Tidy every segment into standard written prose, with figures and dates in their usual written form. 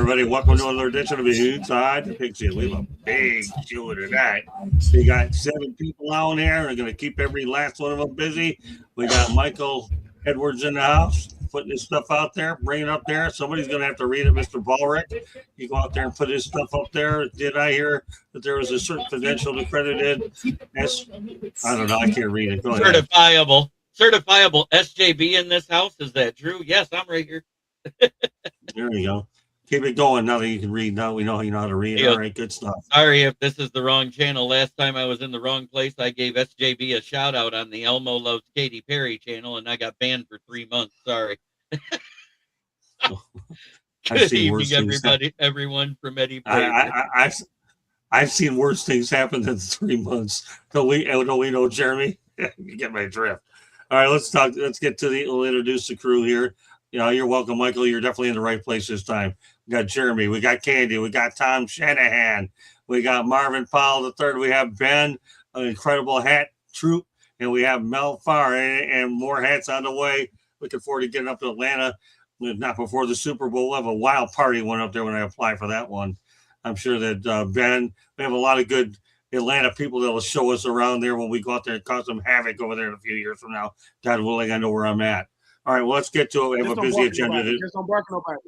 everybody. Welcome to another edition of Inside the Pixie. We have a big show tonight. We got 7 people on here. We're going to keep every last one of them busy. We got Michael Edwards in the house, putting his stuff out there, bringing it up there. Somebody's going to have to read it, Mr. Ballrick. You go out there and put his stuff up there. Did I hear that there was a certain credential accredited? I don't know. I can't read it. Go ahead. Certifiable SJB in this house. Is that true? Yes, I'm right here. There you go. Keep it going now that you can read. Now we know you know how to read. Yeah. All right, good stuff. Sorry if this is the wrong channel. Last time I was in the wrong place, I gave SJB a shout out on the Elmo Loves Katy Perry channel, and I got banned for 3 months. Sorry. Good evening, everybody. Everyone from Eddie Perry. I've seen worse things happen than 3 months. Don't we know, Jeremy? You get my drift. All right, let's talk. Let's get to we'll introduce the crew here. You're welcome, Michael. You're definitely in the right place this time. We got Jeremy. We got Candy. We got Tom Shanahan. We got Marvin Powell III. We have Ben, an incredible hat troop. And we have Mel Farr and more hats on the way. Looking forward to getting up to Atlanta. Not before the Super Bowl. We'll have a wild party one up there when I apply for that one. I'm sure that Ben, we have a lot of good Atlanta people that will show us around there when we go out there and cause some havoc over there in a few years from now. God willing, I know where I'm at. All right, well, let's get to it. We have a busy agenda. Just don't bark nobody.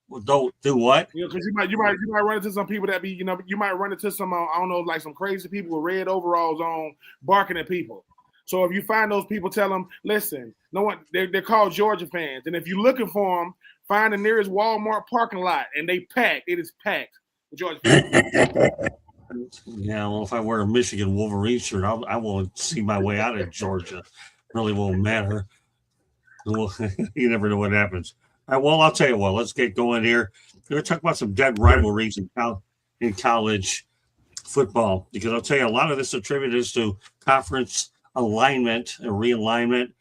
Well, don't do what? Because you might run into some people that be, you might run into some, I don't know, like some crazy people with red overalls on barking at people. So if you find those people, tell them, listen, no one, they're called Georgia fans. And if you're looking for them, find the nearest Walmart parking lot and they packed. It is packed with Georgia fans. Yeah, well, if I wear a Michigan Wolverine shirt, I won't see my way out of Georgia. Really won't matter. Well, you never know what happens. All right, well, I'll tell you what. Let's get going here. We're going to talk about some dead rivalries in college football because I'll tell you a lot of this attributed to conference alignment and realignment.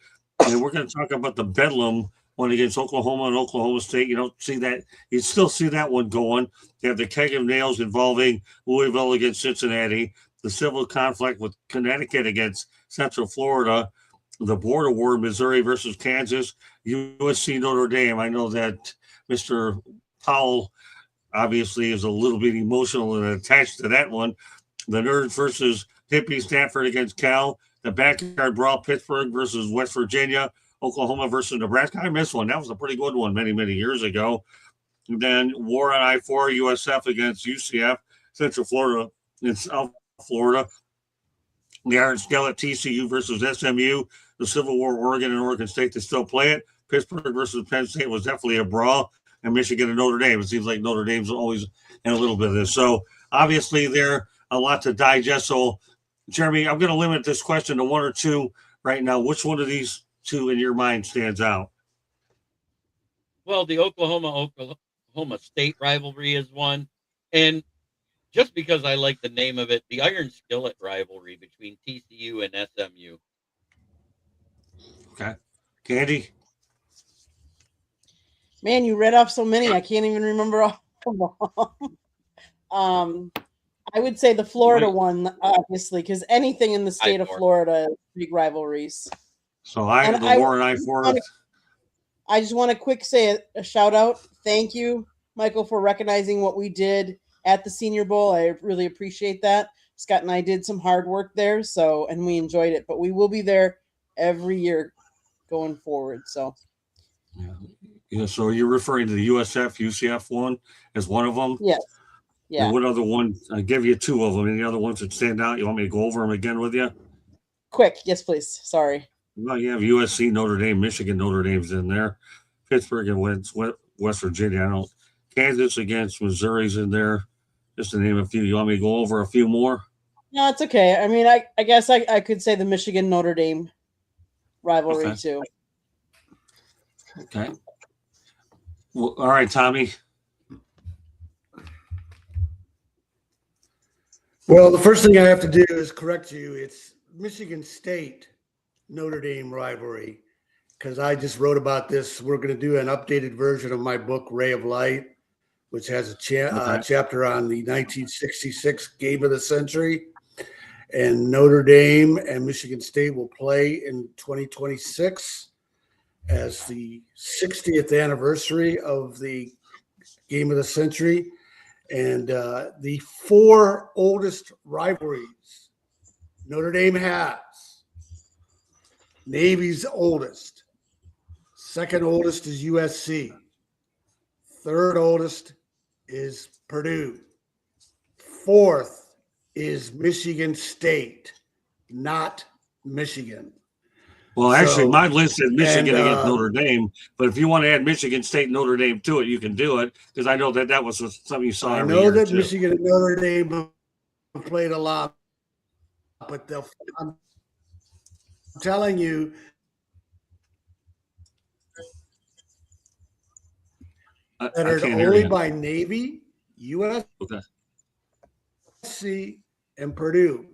And we're going to talk about the Bedlam one against Oklahoma and Oklahoma State. You don't see that. You still see that one going. You have the keg of nails involving Louisville against Cincinnati, the civil conflict with Connecticut against Central Florida, the border war, Missouri versus Kansas, USC Notre Dame. I know that Mr. Powell obviously is a little bit emotional and attached to that one. The Nerds versus Hippie, Stanford against Cal, the backyard brawl, Pittsburgh versus West Virginia, Oklahoma versus Nebraska. I missed one. That was a pretty good one many, many years ago. And then war on I-4, USF against UCF, Central Florida and South Florida. The Iron Skillet, TCU versus SMU, the Civil War, Oregon and Oregon State to still play it. Pittsburgh versus Penn State was definitely a brawl. And Michigan and Notre Dame. It seems like Notre Dame's always in a little bit of this. So obviously there a lot to digest. So Jeremy, I'm going to limit this question to one or two right now. Which one of these two in your mind stands out? Well, the Oklahoma State rivalry is one. And just because I like the name of it, the Iron Skillet rivalry between TCU and SMU. Okay. Candy? Man, you read off so many, I can't even remember all of them. I would say the Florida one, obviously, because anything in the state of Florida is big rivalries. So war on I-4. I just want to quick say a shout out. Thank you, Michael, for recognizing what we did at the Senior Bowl. I really appreciate that. Scott and I did some hard work there, and we enjoyed it. But we will be there every year going forward. So, yeah. So you're referring to the USF UCF one as one of them? Yes. Yeah. And what other one? I give you two of them. Any other ones that stand out? You want me to go over them again with you? Quick, yes, please. Sorry. Well, you have USC, Notre Dame, Michigan, Notre Dame's in there. Pittsburgh and West Virginia. Kansas against Missouri's in there. Just to name a few. You want me to go over a few more? No, it's okay. I mean, I guess I could say the Michigan Notre Dame rivalry too. Okay. Well, all right, Tommy. Well, the first thing I have to do is correct you. It's Michigan State Notre Dame rivalry because I just wrote about this. We're going to do an updated version of my book, Ray of Light, which has a chapter on the 1966 game of the century. And Notre Dame and Michigan State will play in 2026 as the 60th anniversary of the game of the century. And the 4 oldest rivalries Notre Dame has: Navy's oldest, second oldest is USC, third oldest is Purdue, fourth is Michigan State, not Michigan. Well, actually, So- my list is Michigan and, against Notre Dame. But if you want to add Michigan State and Notre Dame to it, you can do it, because I know that was something you saw I every know year that too. Michigan and Notre Dame have played a lot, but I'm telling you, I lettered can't hear only you. by Navy, USC, Okay. and Purdue.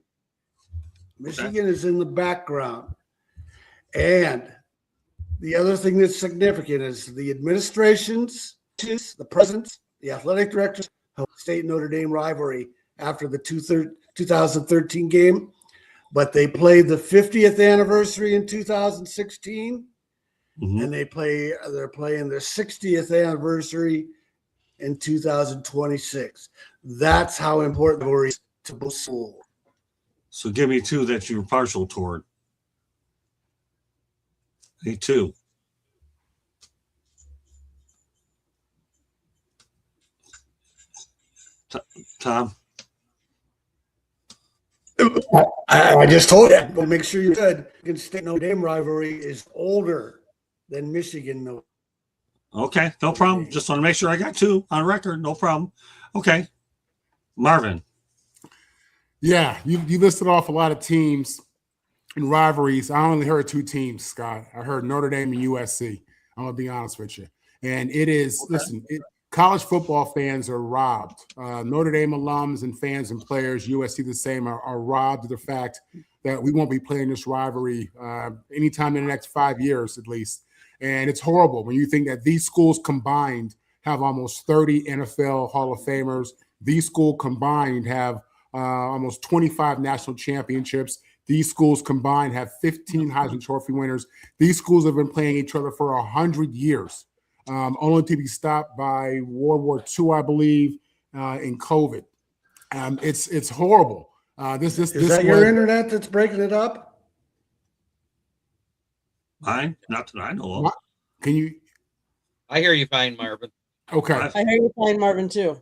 Michigan is in the background. And the other thing that's significant is the administrations, the presidents, the athletic directors of State Notre Dame rivalry after the 2013 game, but they played the 50th anniversary in 2016, Mhm. and they're playing their 60th anniversary in 2026. That's how important the rivalry is to both schools. So give me 2 that you're partial toward. Hey, 2. Tom? I just told you, but make sure you're good. Michigan State Notre Dame rivalry is older than Michigan Notre. Okay, no problem. Just want to make sure I got 2 on record. No problem. Okay. Marvin. Yeah, you listed off a lot of teams and rivalries. I only heard 2 teams, Scott. I heard Notre Dame and USC. I'm going to be honest with you. And it is, listen, college football fans are robbed. Notre Dame alums and fans and players, USC the same, are robbed of the fact that we won't be playing this rivalry anytime in the next 5 years at least. And it's horrible when you think that these schools combined have almost 30 NFL Hall of Famers. These schools combined have almost 25 national championships. These schools combined have 15 Heisman Trophy winners. These schools have been playing each other for 100 years, only to be stopped by World War II, I believe, in COVID. It's horrible. Is that your internet that's breaking it up? Mine? Not that I know of. Can you? I hear you fine, Marvin. Okay. I hear you fine, Marvin, too.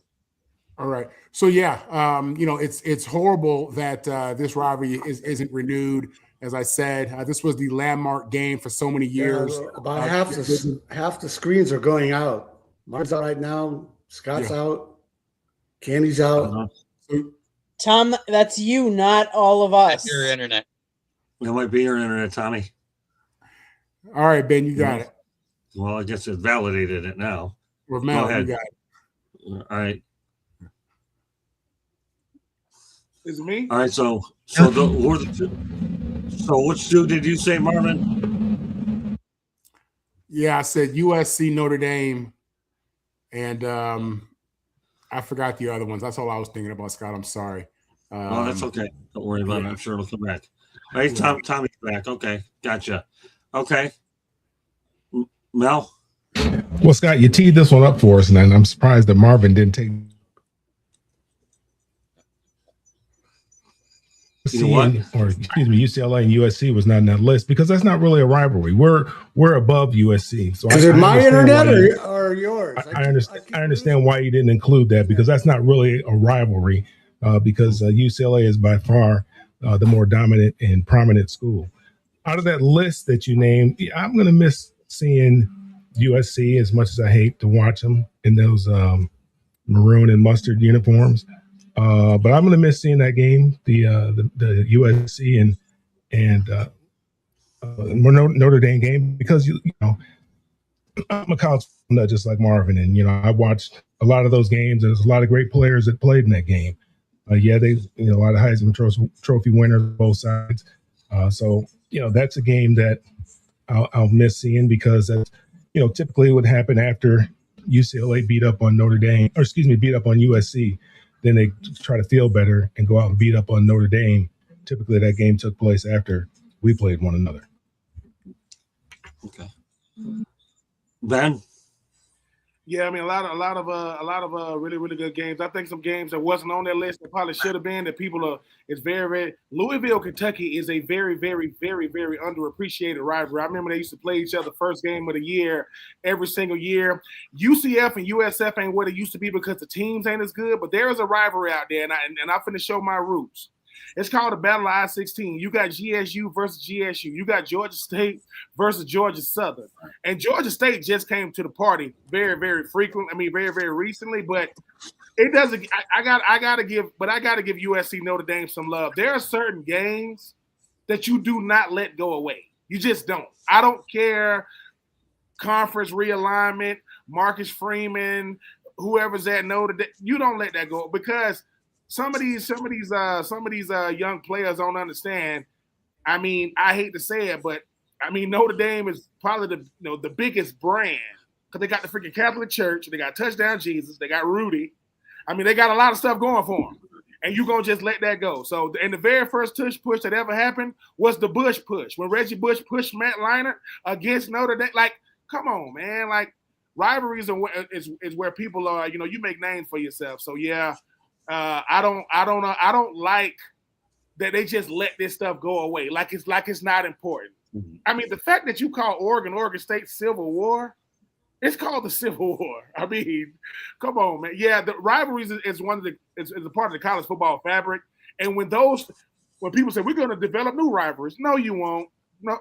All right. So yeah, it's horrible that this rivalry isn't renewed. As I said, this was the landmark game for so many years. About half the screens are going out. Mine's out right now. Scott's out. Candy's out. Tom, that's you, not all of us. That's your internet. That might be your internet, Tommy. All right, Ben, you got it. Well, I guess it validated it now. With Mel, you got it. All right. Is it me? All right. So which 2 did you say, Marvin? Yeah, I said USC, Notre Dame, and I forgot the other ones. That's all I was thinking about, Scott. I'm sorry. Oh, that's okay. Don't worry about it. I'm sure it'll come back. All right, Tommy's back. Okay, gotcha. Okay, Mel. Well, Scott, you teed this one up for us, and I'm surprised that Marvin didn't take UCLA and USC was not in that list because that's not really a rivalry. We're above USC. So is it my internet or yours? I understand why you didn't include that because that's not really a rivalry because UCLA is by far the more dominant and prominent school. Out of that list that you named, I'm going to miss seeing USC as much as I hate to watch them in those maroon and mustard uniforms. But I'm going to miss seeing that game, the USC and Notre Dame game because you know I'm a college nut just like Marvin, and I watched a lot of those games. There's a lot of great players that played in that game. They a lot of Heisman Trophy winners on both sides. So that's a game that I'll miss seeing because that's typically what happened after UCLA beat up on USC. Then they try to feel better and go out and beat up on Notre Dame. Typically, that game took place after we played one another. Okay. Ben? Yeah, I mean a lot of really really good games. I think some games that wasn't on their list that probably should have been that people are. It's very Louisville, Kentucky is a very very very very underappreciated rivalry. I remember they used to play each other first game of the year every single year. UCF and USF ain't what it used to be because the teams ain't as good, but there is a rivalry out there, and I finna show my roots. It's called the Battle of I-16. You got GSU versus GSU. You got Georgia State versus Georgia Southern. And Georgia State just came to the party very, very frequent. I mean, very, very recently. But it doesn't. I gotta give USC Notre Dame some love. There are certain games that you do not let go away. You just don't. I don't care. Conference realignment, Marcus Freeman, whoever's at Notre Dame. You don't let that go because some of these young players don't understand. I mean, I hate to say it, but I mean Notre Dame is probably the biggest brand because they got the freaking Catholic Church, they got Touchdown Jesus, they got Rudy. I mean, they got a lot of stuff going for them, and you gonna just let that go. So, and the very first tush push that ever happened was the Bush push when Reggie Bush pushed Matt Leinart against Notre Dame. Like, come on, man! Like, rivalries is where people are. You know, you make names for yourself. So yeah. I don't like that they just let this stuff go away like it's not important. Mm-hmm. I mean, the fact that you call Oregon State Civil War, it's called the Civil War. I mean, come on, man. Yeah, the rivalries is one of the is a part of the college football fabric. And when people say we're going to develop new rivalries, no, you won't. No,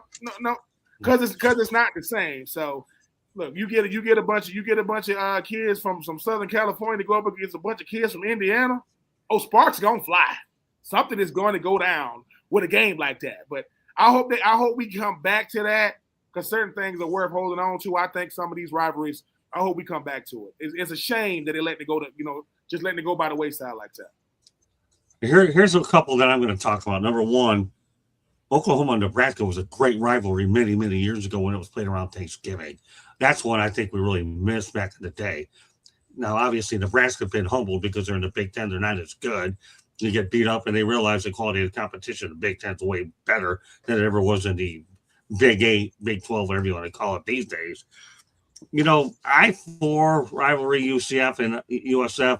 because it's not the same. So. Look, you get a bunch of kids from Southern California to go up against a bunch of kids from Indiana. Oh, sparks gonna fly. Something is going to go down with a game like that. But I hope we come back to that because certain things are worth holding on to. I think some of these rivalries. I hope we come back to it. It's a shame that they let it go just letting it go by the wayside like that. Here's a couple that I'm going to talk about. Number one, Oklahoma and Nebraska was a great rivalry many, many years ago when it was played around Thanksgiving. That's one I think we really missed back in the day. Now, obviously, Nebraska been humbled because they're in the Big Ten. They're not as good. They get beat up, and they realize the quality of the competition in the Big Ten is way better than it ever was in the Big 8, Big 12, whatever you want to call it these days. You know, I-4 rivalry, UCF and USF,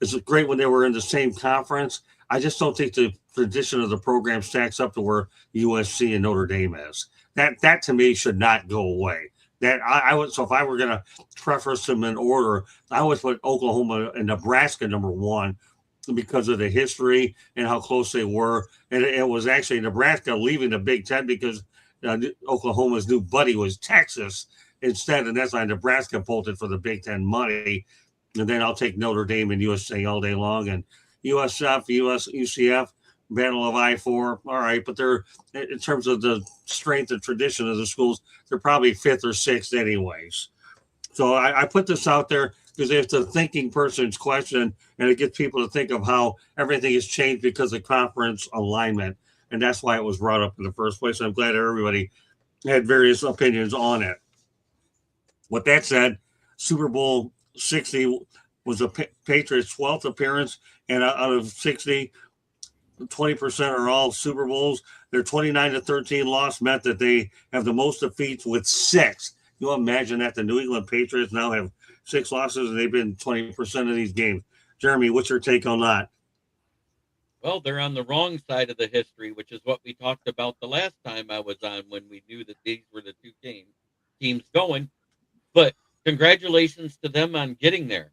is great when they were in the same conference. I just don't think the tradition of the program stacks up to where USC and Notre Dame is. That to me should not go away. That I would. So if I were going to preference them in order, I would put Oklahoma and Nebraska number one because of the history and how close they were. And it was actually Nebraska leaving the Big Ten because Oklahoma's new buddy was Texas instead, and that's why Nebraska bolted for the Big Ten money. And then I'll take Notre Dame and USA all day long, and USF, UCF. Battle of I-4, all right, but they're in terms of the strength and tradition of the schools, they're probably fifth or sixth anyways. So I put this out there because it's a thinking person's question, and it gets people to think of how everything has changed because of conference alignment, and that's why it was brought up in the first place. I'm glad everybody had various opinions on it. With that said, Super Bowl 60 was the Patriots' 12th appearance, and out of 60, 20% are all Super Bowls. Their 29-13 loss meant that they have the most defeats with 6. You imagine that the New England Patriots now have 6 losses and they've been 20% of these games. Jeremy, what's your take on that? Well, they're on the wrong side of the history, which is what we talked about the last time I was on when we knew that these were the two teams going. But congratulations to them on getting there.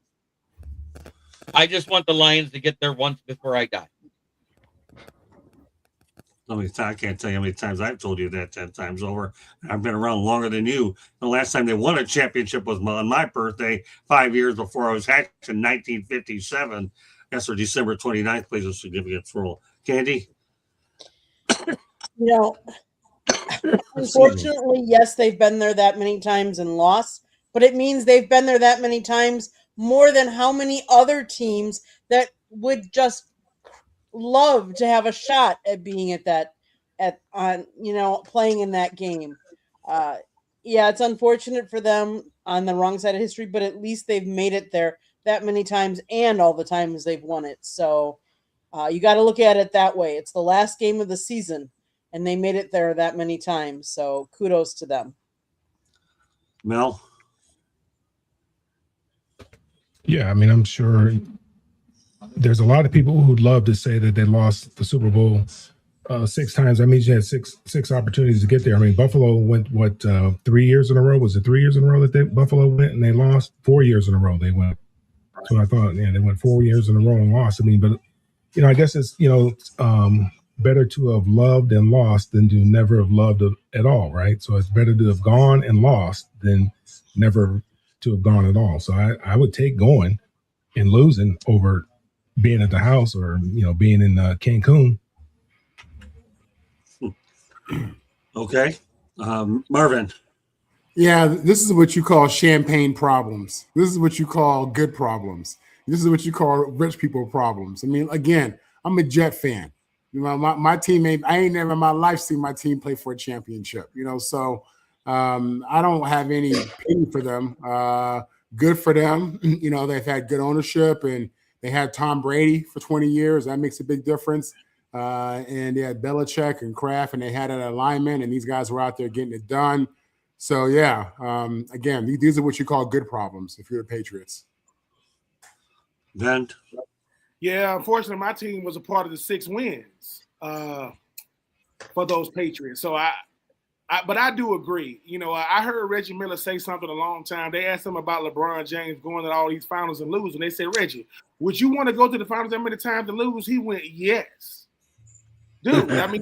I just want the Lions to get there once before I die. I can't tell you how many times I've told you that 10 times over. I've been around longer than you. The last time they won a championship was on my birthday, 5 years before I was hatched in 1957. That's where December 29th plays a significant role. Candy? Unfortunately, yes, they've been there that many times and lost, but it means they've been there that many times more than how many other teams that would just love to have a shot at being playing in that game. Yeah, it's unfortunate for them on the wrong side of history, but at least they've made it there that many times and all the times they've won it. So you got to look at it that way. It's the last game of the season, and they made it there that many times. So kudos to them. Mel? Yeah, I mean, I'm sure there's a lot of people who'd love to say that they lost the Super Bowl 6 times. That means you had six opportunities to get there. I mean, Buffalo went 3 years in a row? Was it 3 years in a row that Buffalo went and they lost? 4 years in a row they went. So I thought, yeah, they went 4 years in a row and lost. I mean, but I guess it's better to have loved and lost than to never have loved at all, right? So it's better to have gone and lost than never to have gone at all. So I would take going and losing over being at the house or being in Cancun. Okay. Marvin. Yeah, this is what you call champagne problems. This is what you call good problems. This is what you call rich people problems. I mean, again, I'm a Jet fan. My team I ain't never in my life seen my team play for a championship. So I don't have any pity for them. Good for them. They've had good ownership and they had Tom Brady for 20 years. That makes a big difference. And they had Belichick and Kraft, and they had an alignment, and these guys were out there getting it done. So, yeah, again, these are what you call good problems if you're the Patriots. Then, yeah, unfortunately, my team was a part of the 6 wins for those Patriots. So but I do agree. I heard Reggie Miller say something a long time. They asked him about LeBron James going to all these finals and losing. They said, Reggie, would you want to go to the finals that many times and lose? He went, yes. Dude, I mean,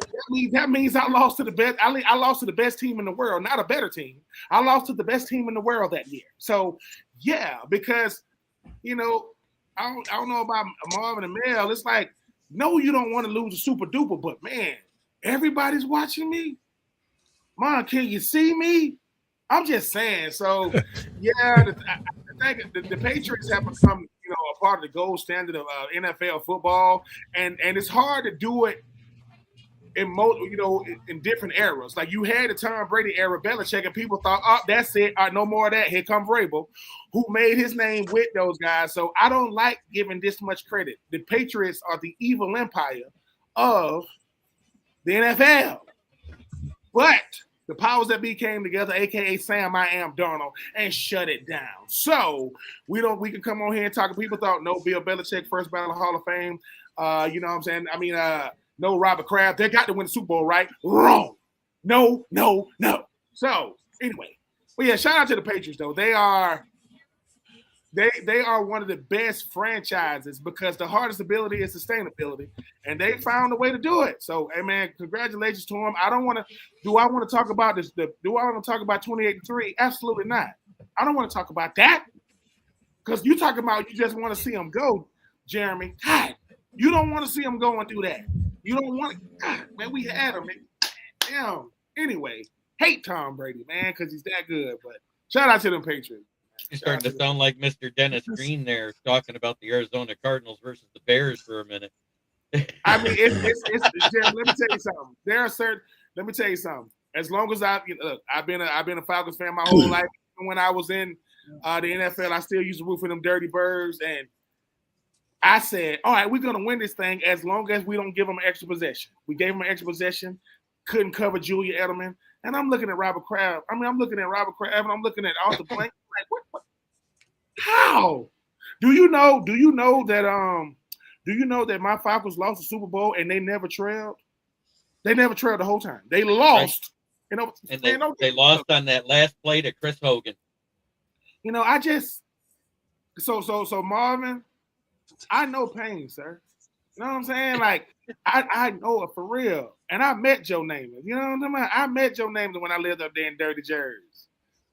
that means I lost to the best. I lost to the best team in the world, not a better team. I lost to the best team in the world that year. So, yeah, because, I don't know about Marvin and Mel. It's like, no, you don't want to lose a super duper, but man, everybody's watching me. Mom, can you see me? I'm just saying. So, yeah, the Patriots have become, a part of the gold standard of NFL football, and it's hard to do it in most, in different eras. Like you had the Tom Brady era, Belichick, and people thought, oh, that's it. All right, no more of that. Here comes Vrabel, who made his name with those guys. So I don't like giving this much credit. The Patriots are the evil empire of the NFL. But the powers that be came together, aka Sam I Am Donald, and shut it down. So we can come on here and talk. People thought no Bill Belichick first ballot Hall of Fame. You know what I'm saying? I mean, no Robert Kraft. They got to win the Super Bowl, right? Wrong. No. So anyway, yeah, shout out to the Patriots though. They are one of the best franchises because the hardest ability is sustainability, and they found a way to do it. So, hey man, congratulations to them. Do I want to talk about this? Do I want to talk about 28-3? Absolutely not. I don't want to talk about that because you talking about you just want to see them go, Jeremy. God, you don't want to see them go and do that. You don't want to. God, man, we had him. Damn. Anyway, hate Tom Brady, man, because he's that good. But shout out to them Patriots. You're starting to sound like Mr. Dennis Green there, talking about the Arizona Cardinals versus the Bears for a minute. I mean, let me tell you something. Let me tell you something. As long as I've been a Falcons fan my whole life. When I was in the NFL, I still used to root for them Dirty Birds, and I said, all right, we're going to win this thing as long as we don't give them an extra possession. We gave them an extra possession, couldn't cover Julia Edelman. And I'm looking at Robert Kraft. I'm looking at Robert Kraft, and I'm looking at Arthur Blank. Like, what? How? Do you know that my Falcons lost the Super Bowl and they never trailed? They never trailed the whole time. They lost. Right. They lost on that last play to Chris Hogan. I just so Marvin, I know pain, sir. You know what I'm saying? Like, I know it for real. And I met Joe Namath. You know what I'm talking about? I met Joe Namath when I lived up there in Dirty Jerry's.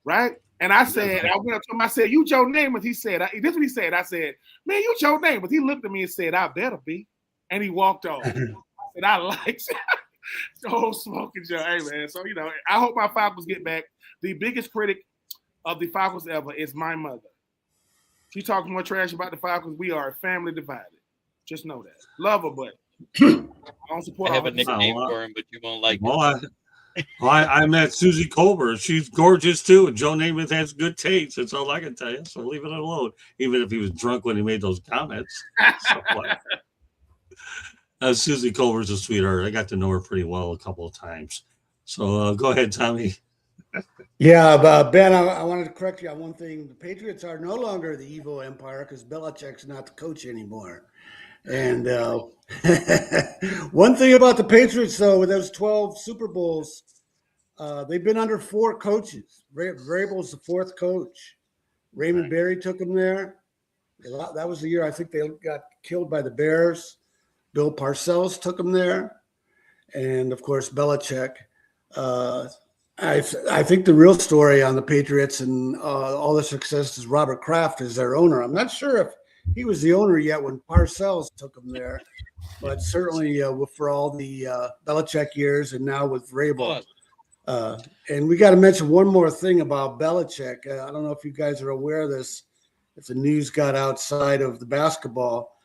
Right? And I said, I went up to him, I said, you Joe Namath? He said, this is what he said. I said, man, you Joe Namath. He looked at me and said, I better be. And he walked off. I said, I like the whole smoking Joe. Hey, man. So, I hope my Falcons get back. The biggest critic of the Falcons ever is my mother. She talks more trash about the Falcons. We are family divided. Just know that. Love her, but I don't support her. I have a nickname for him, but you won't like it. I met Susie Colbert. She's gorgeous too. And Joe Namath has good taste. That's all I can tell you. So leave it alone. Even if he was drunk when he made those comments. Susie Colbert's a sweetheart. I got to know her pretty well a couple of times. So go ahead, Tommy. Yeah, but Ben, I wanted to correct you on one thing. The Patriots are no longer the evil empire because Belichick's not the coach anymore. And one thing about the Patriots, though, with those 12 Super Bowls, they've been under 4 coaches. Vrabel's the 4th coach. Raymond Berry took them there. That was the year I think they got killed by the Bears. Bill Parcells took them there. And, of course, Belichick. I think the real story on the Patriots and all the success is Robert Kraft as their owner. I'm not sure if he was the owner yet when Parcells took him there, but certainly for all the Belichick years and now with Vrabel. And we got to mention one more thing about Belichick. I don't know if you guys are aware of this, if the news got outside of the basketball,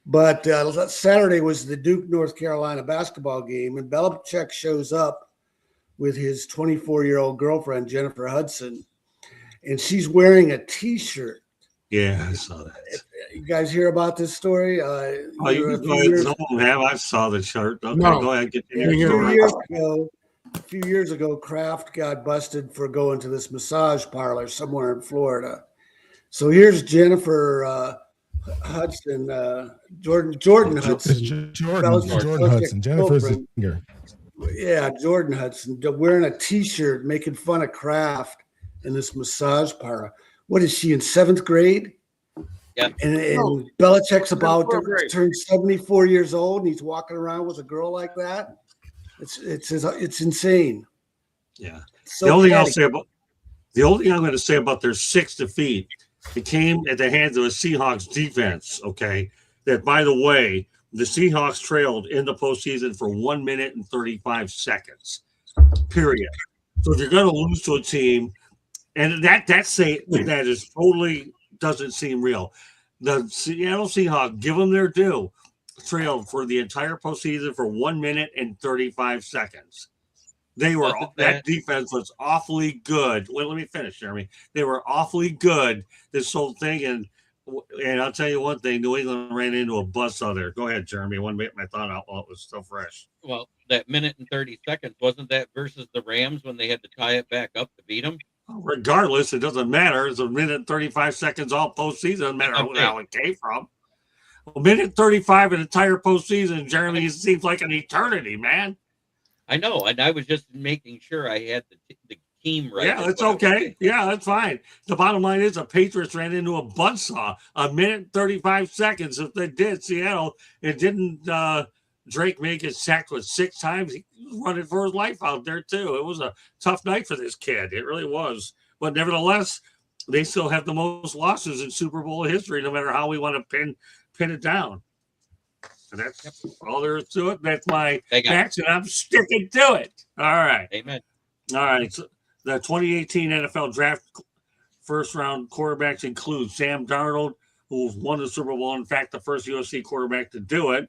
but Saturday was the Duke, North Carolina basketball game, and Belichick shows up with his 24-year-old girlfriend, Jennifer Hudson, and she's wearing a T-shirt. Yeah, I saw that. You guys hear about this story? You can go ahead. Some of them have. I saw the chart. Okay, No. go ahead. Get A few years ago, Kraft got busted for going to this massage parlor somewhere in Florida. So here's Jennifer Hudson, Jordan Hudson. Jordan Hudson. Jennifer's the singer. Yeah, Jordan Hudson wearing a T-shirt, making fun of Kraft in this massage parlor. What is she in 7th grade? Yeah. And Belichick's about to turn 74 years old, and he's walking around with a girl like that. It's insane. Yeah. So the only thing I'm going to say about their 6 defeat, it came at the hands of a Seahawks defense. Okay, that by the way, the Seahawks trailed in the postseason for 1 minute and 35 seconds. Period. So if you're going to lose to a team, and that is totally doesn't seem real. The Seattle Seahawks, give them their due, trailed for the entire postseason for 1 minute and 35 seconds. That defense was awfully good. Well, let me finish, Jeremy. They were awfully good this whole thing, and I'll tell you one thing: New England ran into a bus out there. Go ahead, Jeremy. I want to get my thought out while it was still fresh. Well, that minute and 30 seconds, wasn't that versus the Rams when they had to tie it back up to beat them? Regardless, it doesn't matter. It's a minute and 35 seconds all postseason. Doesn't matter who the hell it came from. A minute 35 an entire postseason, Jeremy, it seems like an eternity, man. I know, and I was just making sure I had the team right. Yeah, that's okay. Yeah, that's fine. The bottom line is the Patriots ran into a buzzsaw. A minute 35 seconds. If they did, Seattle, it didn't Drake may get sacked with 6 times. He was running for his life out there, too. It was a tough night for this kid. It really was. But nevertheless, they still have the most losses in Super Bowl history, no matter how we want to pin it down. And that's all there is to it. That's my facts, and I'm sticking to it. All right. Amen. All right. So the 2018 NFL Draft first-round quarterbacks include Sam Darnold, who won the Super Bowl. In fact, the first USC quarterback to do it.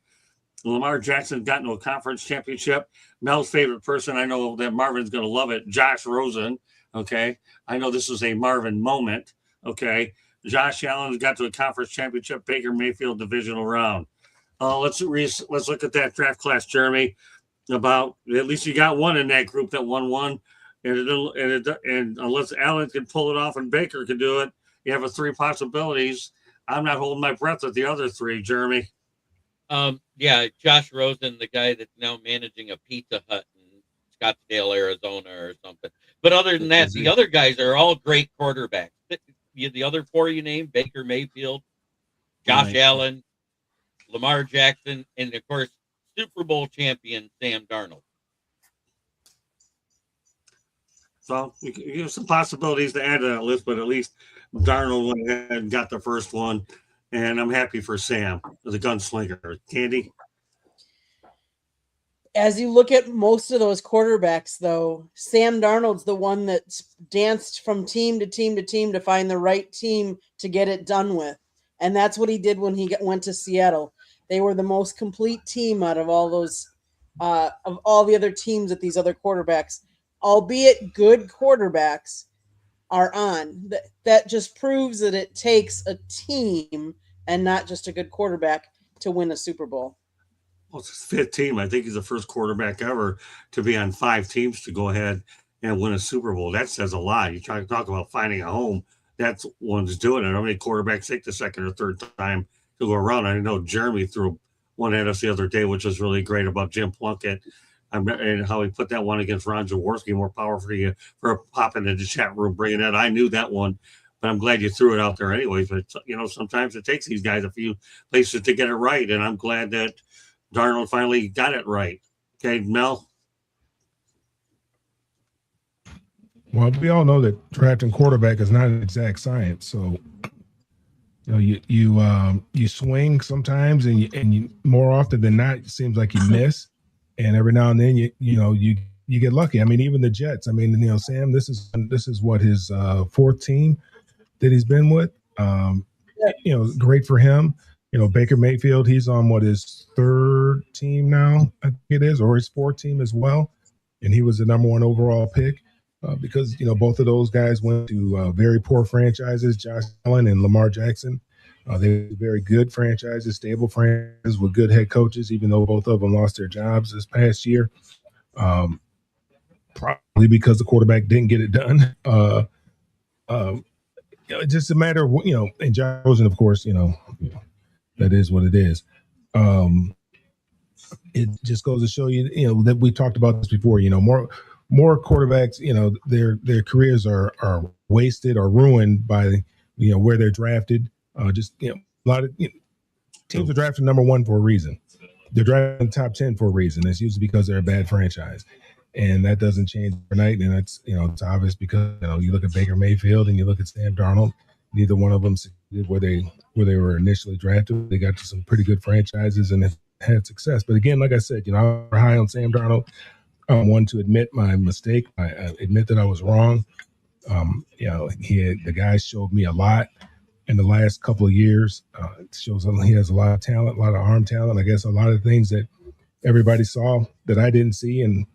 Lamar Jackson got into a conference championship. Mel's favorite person, I know that Marvin's going to love it, Josh Rosen. Okay. I know this is a Marvin moment. Okay. Josh Allen got to a conference championship, Baker Mayfield divisional round. Let's look at that draft class, Jeremy. About at least you got one in that group that won one, and unless Allen can pull it off and Baker can do it, you have 3 possibilities. I'm not holding my breath at the other 3, Jeremy. Yeah, Josh Rosen, the guy that's now managing a Pizza Hut in Scottsdale, Arizona, or something. But other than that, the other guys are all great quarterbacks. The other 4 you named: Baker Mayfield, Josh Allen, Lamar Jackson, and of course, Super Bowl champion Sam Darnold. So you have some possibilities to add to that list, but at least Darnold went ahead and got the first one, and I'm happy for Sam, the gunslinger. Candy? As you look at most of those quarterbacks, though, Sam Darnold's the one that's danced from team to team to team to find the right team to get it done with. And that's what he did when he went to Seattle. They were the most complete team out of all those, of all the other teams that these other quarterbacks, albeit good quarterbacks, are on. That just proves that it takes a team and not just a good quarterback to win a Super Bowl. Well, it's his 5th team. I think he's the first quarterback ever to be on 5 teams to go ahead and win a Super Bowl. That says a lot. You try to talk about finding a home. That's one's doing it. How many quarterbacks take the second or third time to go around? I know Jeremy threw one at us the other day, which was really great about Jim Plunkett and how he put that one against Ron Jaworski. More power for you for popping into the chat room, bringing that. I knew that one, but I'm glad you threw it out there anyways. But, sometimes it takes these guys a few places to get it right, and I'm glad that Darnold finally got it right. Okay, Mel? Well, we all know that drafting quarterback is not an exact science. So, you swing sometimes, and you more often than not, it seems like you miss, and every now and then you get lucky. I mean, even the Jets. I mean, Sam, this is what his fourth team that he's been with. Great for him. Baker Mayfield, he's on his third team now, I think it is, or his fourth team as well, and he was the number one overall pick. Because both of those guys went to very poor franchises, Josh Allen and Lamar Jackson. They were very good franchises, stable franchises with good head coaches, even though both of them lost their jobs this past year. Probably because the quarterback didn't get it done. It's just a matter of, and Josh Rosen, of course, that is what it is. It just goes to show you, that we talked about this before, more quarterbacks, their careers are wasted or ruined by, where they're drafted. A lot of teams are drafted number one for a reason. They're drafted in the top 10 for a reason. It's usually because they're a bad franchise, and that doesn't change overnight. And that's, it's obvious because, you look at Baker Mayfield and you look at Sam Darnold. Neither one of them succeeded where they were initially drafted. They got to some pretty good franchises and had success. But again, like I said, I'm high on Sam Darnold. I'm one to admit my mistake. I admit that I was wrong. The guy showed me a lot in the last couple of years. It shows he has a lot of talent, a lot of arm talent. I guess a lot of things that everybody saw that I didn't see, and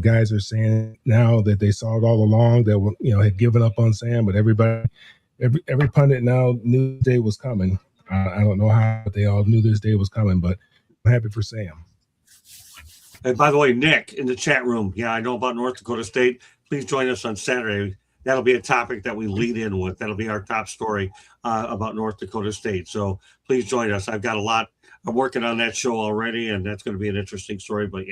guys are saying now that they saw it all along. That had given up on Sam, but every pundit now knew this day was coming. I don't know how they all knew this day was coming, but I'm happy for Sam. And by the way, Nick in the chat room, I know about North Dakota State. Please join us on Saturday. That'll be a topic that we lead in with. That'll be our top story about North Dakota State. So please join us. I've got a lot. I'm working on that show already, and that's going to be an interesting story. But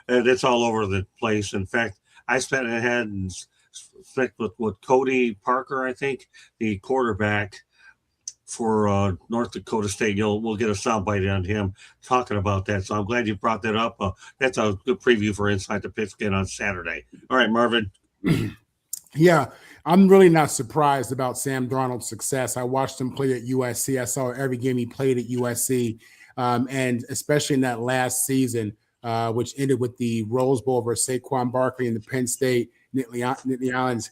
it's all over the place. In fact, I spent ahead and spent with Cody Parker, I think, the quarterback for North Dakota State. We'll get a soundbite on him talking about that. So I'm glad you brought that up. That's a good preview for Inside the Pigskin on Saturday. All right, Marvin. Yeah, I'm really not surprised about Sam Darnold's success. I watched him play at USC. I saw every game he played at USC, and especially in that last season, which ended with the Rose Bowl versus Saquon Barkley and the Penn State Nittany Lions.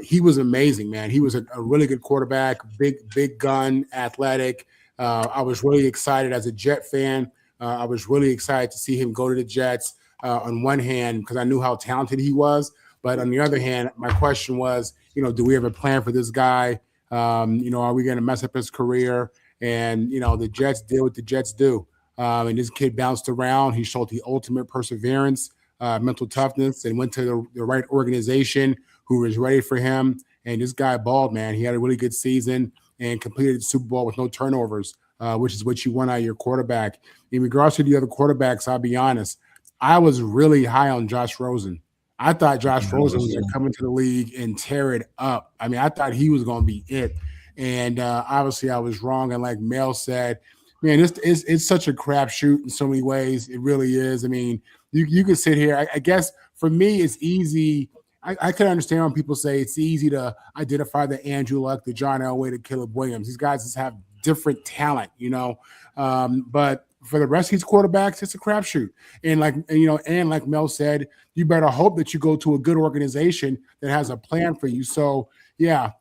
He was amazing, man. He was a really good quarterback, big gun, athletic. I was really excited as a Jet fan. I was really excited to see him go to the Jets on one hand because I knew how talented he was. But on the other hand, my question was, do we have a plan for this guy? Are we going to mess up his career? And, the Jets did what the Jets do. And this kid bounced around. He showed the ultimate perseverance, mental toughness, and went to the right organization who was ready for him. And this guy balled, man. He had a really good season and completed the Super Bowl with no turnovers, which is what you want out of your quarterback. In regards to the other quarterbacks, I'll be honest, I was really high on Josh Rosen. I thought Josh Rosen was going to come into the league and tear it up. I mean, I thought he was going to be it. And obviously I was wrong. And like Mel said, man, it's such a crapshoot in so many ways. It really is. I mean, you can sit here. I guess for me, it's easy. I can understand when people say it's easy to identify the Andrew Luck, the John Elway, the Caleb Williams. These guys just have different talent, but for the rest of these quarterbacks, it's a crapshoot. And like Mel said, you better hope that you go to a good organization that has a plan for you. So yeah,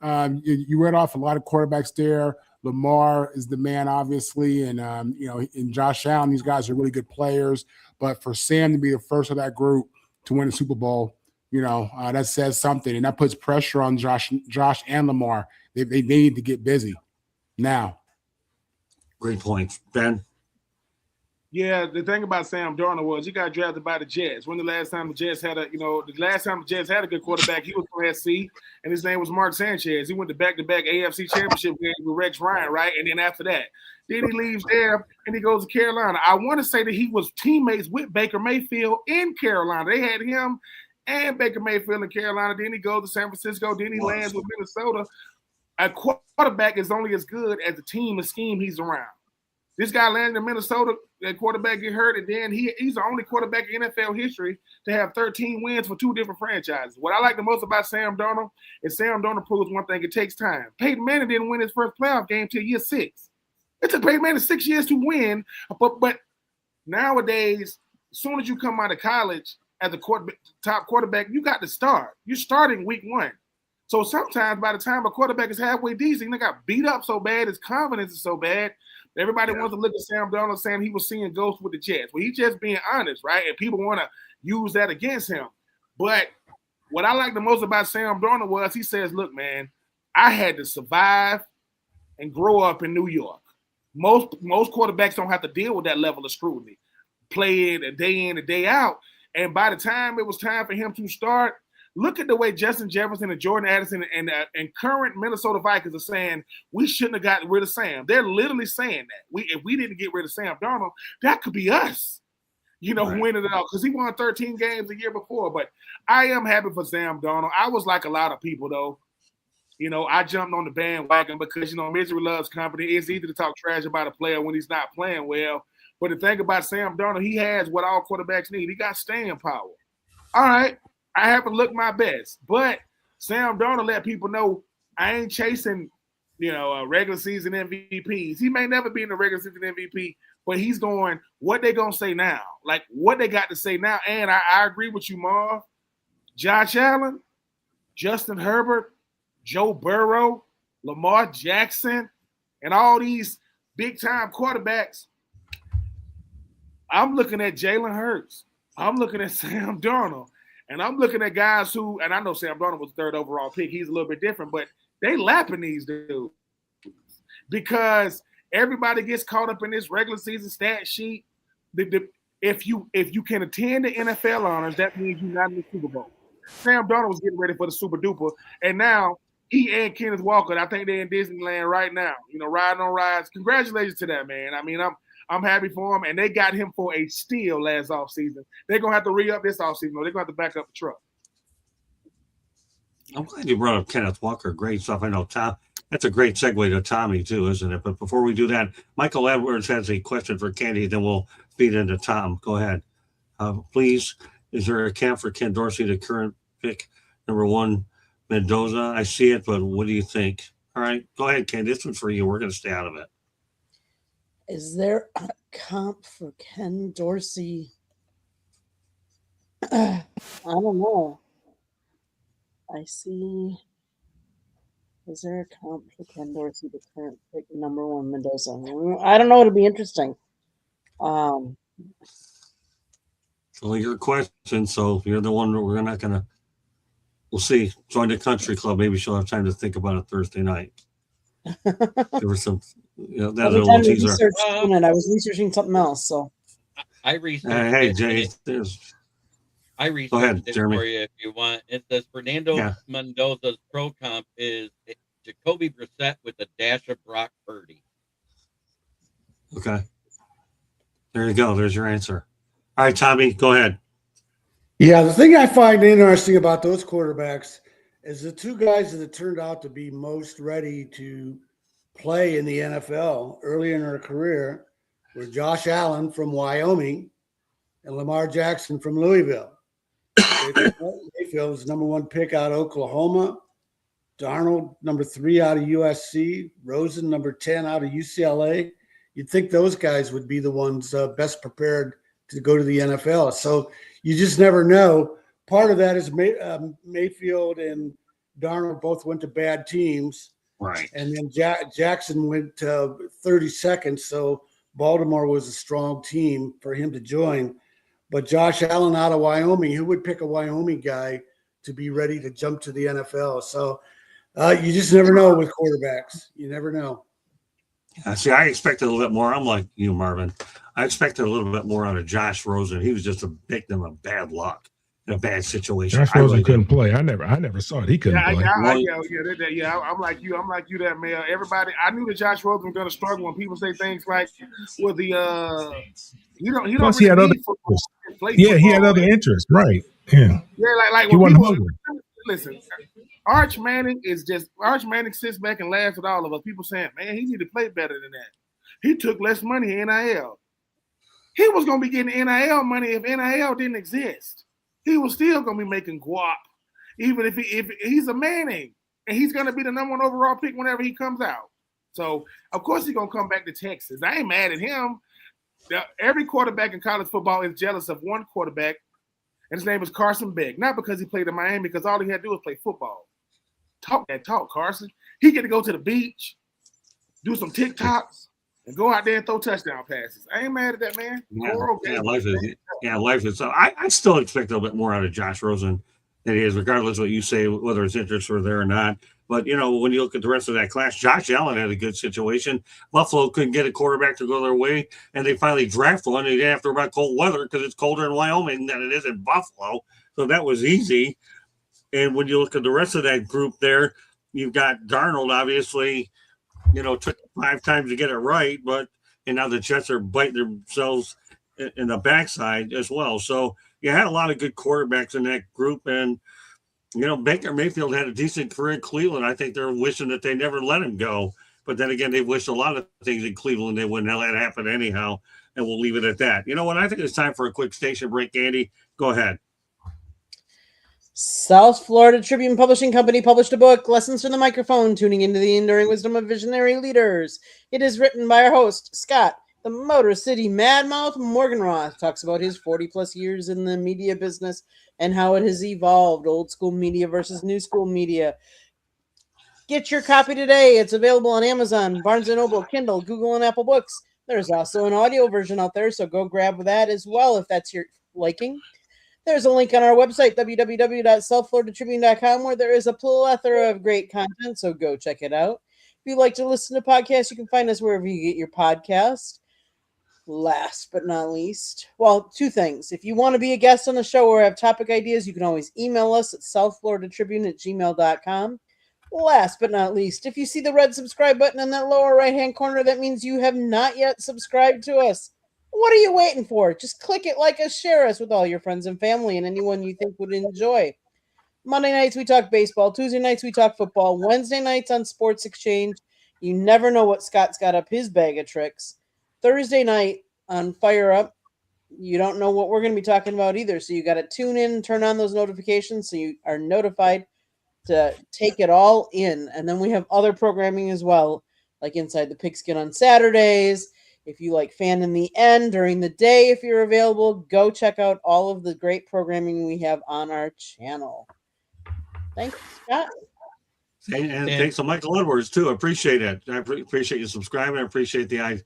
you read off a lot of quarterbacks there. Lamar is the man, obviously, and and Josh Allen. These guys are really good players. But for Sam to be the first of that group to win the Super Bowl, that says something, and that puts pressure on Josh and Lamar. They need to get busy now. Great point, Ben. Yeah, the thing about Sam Darnold was he got drafted by the Jets. When the last time the Jets had a good quarterback, he was from SC, and his name was Mark Sanchez. He went to back-to-back AFC championship games with Rex Ryan, right? And then after that, then he leaves there and he goes to Carolina. I want to say that he was teammates with Baker Mayfield in Carolina. They had him and Baker Mayfield in Carolina. Then he goes to San Francisco. Then he lands with Minnesota. A quarterback is only as good as the team and scheme he's around. This guy landed in Minnesota, that quarterback get hurt, and then he's the only quarterback in NFL history to have 13 wins for 2 different franchises. What I like the most about Sam Darnold is Sam Darnold proves one thing: it takes time. Peyton Manning didn't win his first playoff game till year 6. It took Peyton Manning 6 years to win, but nowadays, as soon as you come out of college as a top quarterback, you got to start. You're starting week 1. So sometimes by the time a quarterback is halfway decent, they got beat up so bad, his confidence is so bad. Everybody wants to look at Sam Darnold saying he was seeing ghosts with the Jets. Well, he's just being honest, right? And people want to use that against him. But what I like the most about Sam Darnold was he says, look, man, I had to survive and grow up in New York. Most quarterbacks don't have to deal with that level of scrutiny. Play it a day in, a day out. And by the time it was time for him to start, look at the way Justin Jefferson and Jordan Addison and current Minnesota Vikings are saying we shouldn't have gotten rid of Sam. They're literally saying that if we didn't get rid of Sam Darnold, that could be us, winning it all because he won 13 games a year before. But I am happy for Sam Darnold. I was like a lot of people though. I jumped on the bandwagon because misery loves company. It's easy to talk trash about a player when he's not playing well. But the thing about Sam Darnold, he has what all quarterbacks need. He got staying power. All right. I haven't looked my best, but Sam Darnold let people know I ain't chasing, regular season MVPs. He may never be in the regular season MVP, but he's going, what they going to say now? Like, what they got to say now. And I agree with you, Marv. Josh Allen, Justin Herbert, Joe Burrow, Lamar Jackson, and all these big-time quarterbacks. I'm looking at Jalen Hurts. I'm looking at Sam Darnold. And I'm looking at guys who, and I know Sam Darnold was the 3rd overall pick. He's a little bit different, but they lapping these dudes because everybody gets caught up in this regular season stat sheet. If you can attend the NFL honors, that means you're not in the Super Bowl. Sam Darnold was getting ready for the Super Duper, and now he and Kenneth Walker, I think they're in Disneyland right now, riding on rides. Congratulations to that, man. I mean, I'm happy for him, and they got him for a steal last offseason. They're going to have to re-up this offseason, or they're going to have to back up the truck. I'm glad you brought up Kenneth Walker. Great stuff. I know, Tom. That's a great segue to Tommy, too, isn't it? But before we do that, Michael Edwards has a question for Candy, then we'll feed into Tom. Go ahead. Please, is there a camp for Ken Dorsey, the current pick, number 1, Mendoza? I see it, but what do you think? All right, go ahead, Ken. This one's for you. We're going to stay out of it. Is there a comp for Ken Dorsey? I don't know. I see. Is there a comp for Ken Dorsey, the current pick, number 1, Mendoza? I don't know. It'll be interesting. Well, your question, so you're the one that we're not going to. We'll see. Join the country club. Maybe she'll have time to think about it Thursday night. Give her some. That little teaser. I was researching something else, so I researched. Hey, Jay, I researched go ahead, it Jeremy. for you if you want. It says Fernando Mendoza's pro comp is Jacoby Brissett with a dash of Brock Purdy. Okay. There you go. There's your answer. All right, Tommy, go ahead. Yeah, the thing I find interesting about those quarterbacks is the 2 guys that turned out to be most ready to play in the NFL early in their career were Josh Allen from Wyoming and Lamar Jackson from Louisville. Mayfield was number 1 pick out of Oklahoma. Darnold, number 3 out of USC. Rosen, number 10 out of UCLA. You'd think those guys would be the ones best prepared to go to the NFL. So you just never know. Part of that is Mayfield and Darnold both went to bad teams. Right. And then Jackson went 32nd, so Baltimore was a strong team for him to join. But Josh Allen out of Wyoming, who would pick a Wyoming guy to be ready to jump to the NFL? So you just never know with quarterbacks. You never know. See, I expected a little bit more. I'm like you, Marvin. I expected a little bit more out of Josh Rosen. He was just a victim of bad luck in a bad situation. Josh I Rosen really did. couldn't play. I never saw it. He couldn't play. Well, I'm like you. I'm like you, that man. Everybody, I knew that Josh Rosen was going to struggle when people say things like, "Well, he don't Plus, he really had other need football. interests. He play Yeah, he had football." other interests. Right. Yeah. Yeah, like He when wasn't people hungry. listen, Arch Manning sits back and laughs at all of us. People saying, "Man, he need to play better than that. He took less money in NIL. He was going to be getting NIL money if NIL didn't exist. He was still going to be making guap, even if he's a Manning, and he's going to be the number 1 overall pick whenever he comes out. So of course he's going to come back to Texas. I ain't mad at him. Every quarterback in college football is jealous of one quarterback, and his name is Carson Beck. Not because he played in Miami, because all he had to do was play football. Talk that talk, Carson. He get to go to the beach, do some TikToks, and go out there and throw touchdown passes. I ain't mad at that, man. Life is. I still expect a little bit more out of Josh Rosen than he is, regardless of what you say, whether his interests were there or not. But when you look at the rest of that class, Josh Allen had a good situation. Buffalo couldn't get a quarterback to go their way, and they finally drafted one. They didn't have to worry about cold weather because it's colder in Wyoming than it is in Buffalo, so that was easy. And when you look at the rest of that group there, you've got Darnold, obviously, took 5 times to get it right, and now the Jets are biting themselves in the backside as well. So you had a lot of good quarterbacks in that group, and Baker Mayfield had a decent career in Cleveland. I think they're wishing that they never let him go, but then again, they wished a lot of things in Cleveland they wouldn't let happen anyhow, and we'll leave it at that. You know what? I think it's time for a quick station break. Andy, go ahead. South Florida Tribune Publishing Company published a book, Lessons from the Microphone, Tuning into the Enduring Wisdom of Visionary Leaders. It is written by our host, Scott, the Motor City Madmouth Morganroth. Talks about his 40-plus years in the media business and how it has evolved, old school media versus new school media. Get your copy today. It's available on Amazon, Barnes & Noble, Kindle, Google, and Apple Books. There's also an audio version out there, so go grab that as well if that's your liking. There's a link on our website, www.southfloridatribune.com, where there is a plethora of great content, so go check it out. If you like to listen to podcasts, you can find us wherever you get your podcast. Last but not least, well, 2 things. If you want to be a guest on the show or have topic ideas, you can always email us at southfloridatribune@gmail.com. Last but not least, if you see the red subscribe button in that lower right-hand corner, that means you have not yet subscribed to us. What are you waiting for? Just click it, like us, share us with all your friends and family and anyone you think would enjoy. Monday nights, we talk baseball. Tuesday nights, we talk football. Wednesday nights on Sports Exchange. You never know what Scott's got up his bag of tricks. Thursday night on Fire Up, you don't know what we're going to be talking about either. So you got to tune in and turn on those notifications so you are notified to take it all in. And then we have other programming as well, like Inside the Pigskin on Saturdays. If you like Fan in the End during the day, if you're available, go check out all of the great programming we have on our channel. Thanks, Scott. And thanks to Michael Edwards, too. I appreciate it. I appreciate you subscribing. I appreciate the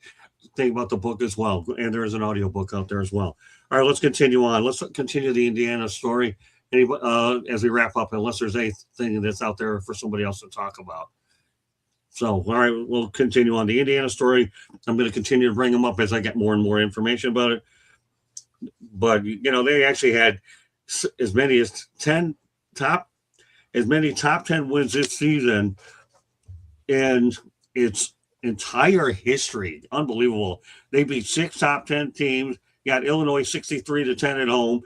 thing about the book as well. And there is an audio book out there as well. All right, let's continue on. Let's continue the Indiana story as we wrap up, unless there's anything that's out there for somebody else to talk about. So, all right, we'll continue on the Indiana story. I'm going to continue to bring them up as I get more and more information about it. But, they actually had as many as top 10 wins this season in its entire history. Unbelievable. They beat 6 top 10 teams. Got Illinois 63-10 at home.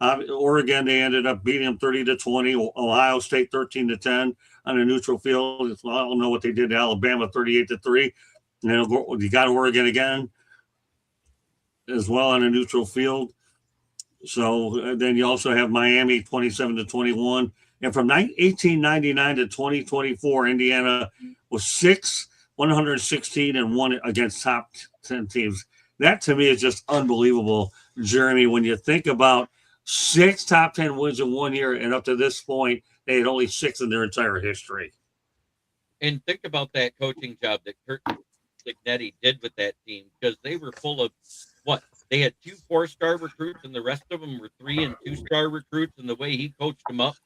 Oregon, they ended up beating them 30-20. Ohio State 13-10 on a neutral field. I don't know what they did to Alabama 38-3. And then you got Oregon again as well on a neutral field. So then you also have Miami 27-21. And from 1899 to 2024, Indiana was 116-1 against top 10 teams. That to me is just unbelievable, Jeremy. When you think about 6 top 10 wins in 1 year, and up to this point, they had only 6 in their entire history. And think about that coaching job that Kurt Signetti did with that team, because they were full of what? They had 2 4-star recruits, and the rest of them were 3 and 2-star recruits. And the way he coached them up,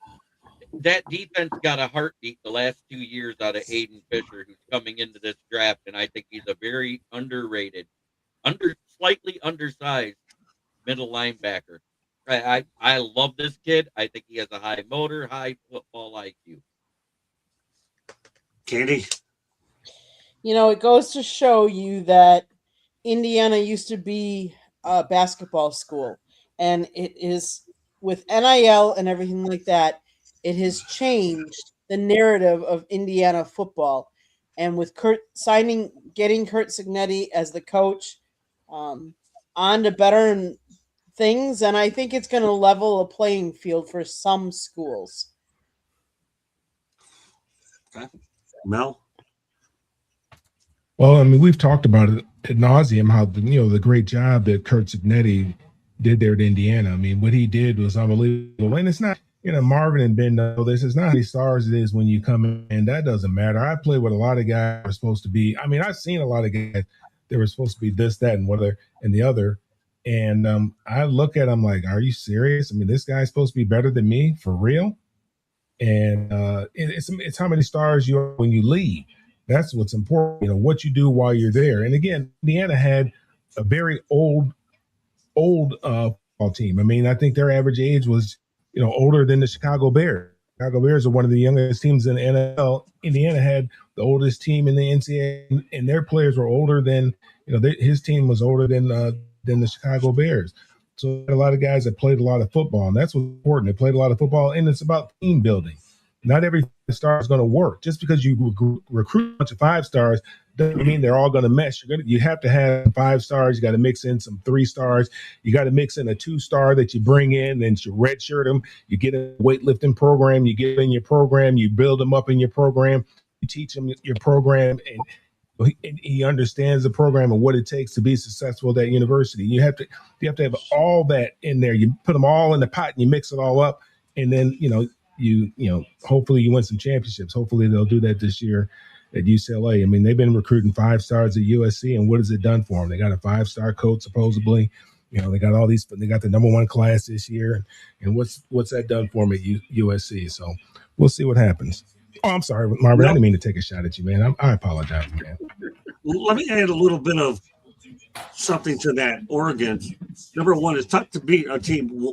that defense got a heartbeat the last 2 years out of Aiden Fisher, who's coming into this draft, and I think he's a very underrated, slightly undersized middle linebacker. I love this kid. I think he has a high motor, high football IQ. Katie? It goes to show you that Indiana used to be a basketball school, and it is with NIL and everything like that, it has changed the narrative of Indiana football. And with getting Kurt Signetti as the coach, on to better things, and I think it's going to level a playing field for some schools. Okay. Mel? Well, I mean, we've talked about it ad nauseum how the great job that Kurt Signetti did there at Indiana. I mean, what he did was unbelievable. And it's not, Marvin and Ben know this. It's not how many stars it is when you come in. That doesn't matter. I played with a lot of guys who are supposed to be. I mean, I've seen a lot of guys that were supposed to be this, that, and the other. And I look at them like, are you serious? I mean, this guy's supposed to be better than me for real. And it's how many stars you are when you leave. That's what's important, what you do while you're there. And again, Indiana had a very old football team. I mean, I think their average age was, older than the Chicago Bears. Chicago Bears are one of the youngest teams in the NFL. Indiana had the oldest team in the NCAA, and their players were older than, his team was older than the Chicago Bears. So a lot of guys that played a lot of football, and that's what's important. They played a lot of football, and it's about team building. Not every star is going to work. Just because you recruit a bunch of 5 stars doesn't mean they're all going to mesh. You have to have 5 stars. You got to mix in some 3 stars. You got to mix in a 2-star that you bring in, and you redshirt them. You get a weightlifting program. You get in your program. You build them up in your program. You teach them your program, and he understands the program and what it takes to be successful at that university. You have to have all that in there. You put them all in the pot and you mix it all up, and then you hopefully you win some championships. Hopefully they'll do that this year at UCLA. I mean, they've been recruiting 5 stars at USC, and what has it done for them? They got a 5-star coach supposedly. They got all these. They got the number 1 class this year, and what's that done for them at USC? So we'll see what happens. Oh, I'm sorry, Marvin. I didn't mean to take a shot at you, man. I apologize, man. Let me add a little bit of something to that. Oregon, number 1, it's tough to beat a team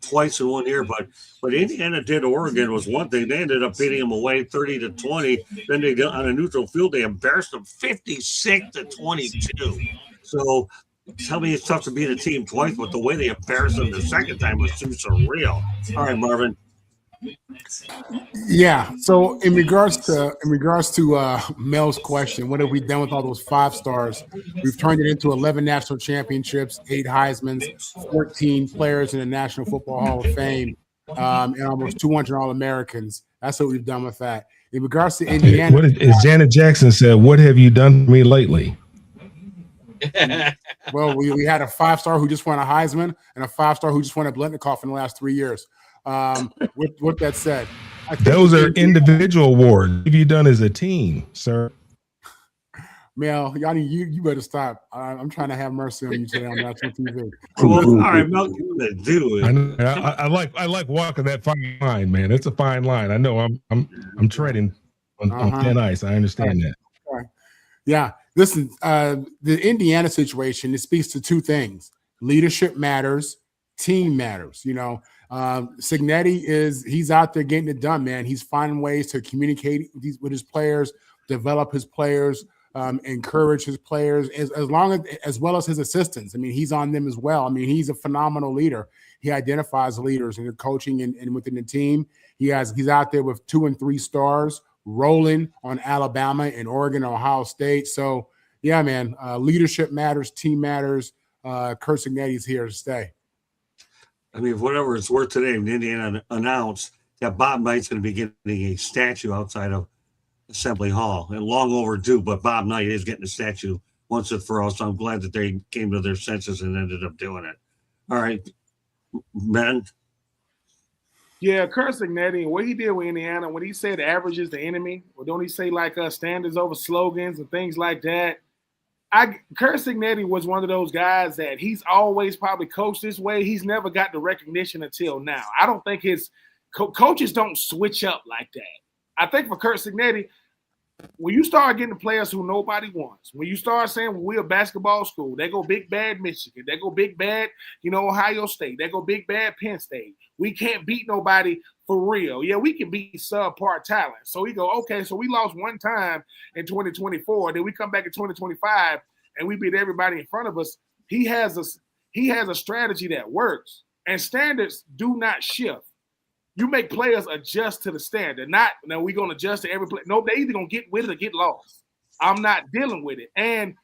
twice in 1 year, but Indiana did Oregon was one thing. They ended up beating them away 30-20. Then they got on a neutral field. They embarrassed them 56-22. So tell me it's tough to beat a team twice, but the way they embarrassed them the second time was too surreal. All right, Marvin. Yeah. So in regards to Mel's question, what have we done with all those 5 stars? We've turned it into 11 national championships, 8 Heismans, 14 players in the National Football Hall of Fame, and almost 200 All-Americans. That's what we've done with that. In regards to Indiana, As Janet Jackson said, what have you done for me lately? Well, we had a 5-star who just won a Heisman and a 5-star who just won a Blendnikoff in the last 3 years. With that said, those are individual awards. What have you done as a team, sir? Mel, Yanni, you better stop. I'm trying to have mercy on you today on national TV. Well, all right, Mel, do it. I like walking that fine line, man. It's a fine line. I know I'm treading on thin ice. I understand that. Right. Yeah. Listen, the Indiana situation, it speaks to 2 things. Leadership matters, team matters. Signetti he's out there getting it done, man. He's finding ways to communicate with his players, develop his players, encourage his players as well as his assistants. I mean, he's on them as well. I mean, he's a phenomenal leader. He identifies leaders in the coaching and within the team. He's out there with 2 and 3 stars rolling on Alabama and Oregon, Ohio State. So yeah, man, leadership matters, team matters. Kurt Signetti's here to stay. I mean, whatever it's worth today, Indiana announced that Bob Knight's going to be getting a statue outside of Assembly Hall, and long overdue, but Bob Knight is getting a statue once and for all, so I'm glad that they came to their senses and ended up doing it. All right, Ben? Yeah, Kurt Signetti, what he did with Indiana, when he said average is the enemy, or don't he say like standards over slogans and things like that? Kurt Signetti was one of those guys that he's always probably coached this way. He's never got the recognition until now. I don't think his coaches don't switch up like that. I think for Kurt Cignetti, when you start getting the players who nobody wants, when you start saying we're a basketball school, they go big bad Michigan, they go big bad, Ohio State, they go big bad Penn State. We can't beat nobody for real. Yeah, we can beat subpar talent. So we go, okay, so we lost one time in 2024, then we come back in 2025 and we beat everybody in front of us. He has a strategy that works, and standards do not shift. You make players adjust to the standard. Now we're going to adjust to every play. No, they either going to get with it or get lost. I'm not dealing with it. And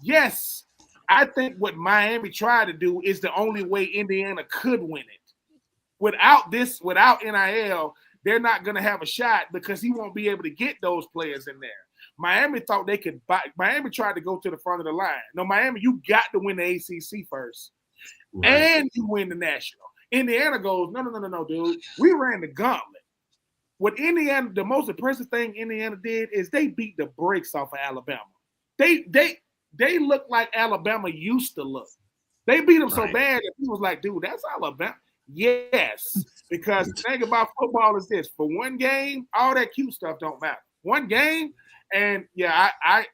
yes, I think what Miami tried to do is the only way Indiana could win it. Without NIL, they're not going to have a shot because he won't be able to get those players in there. Miami thought they could buy. Miami tried to go to the front of the line. No, Miami, you got to win the ACC first. Right. And you win the national. Indiana goes, no, dude. We ran the gauntlet. What Indiana, the most impressive thing Indiana did is they beat the brakes off of Alabama. They look like Alabama used to look. They beat them so bad that he was like, dude, that's Alabama. Yes, because the thing about football is this: for one game, all that cute stuff don't matter. One game, and yeah, I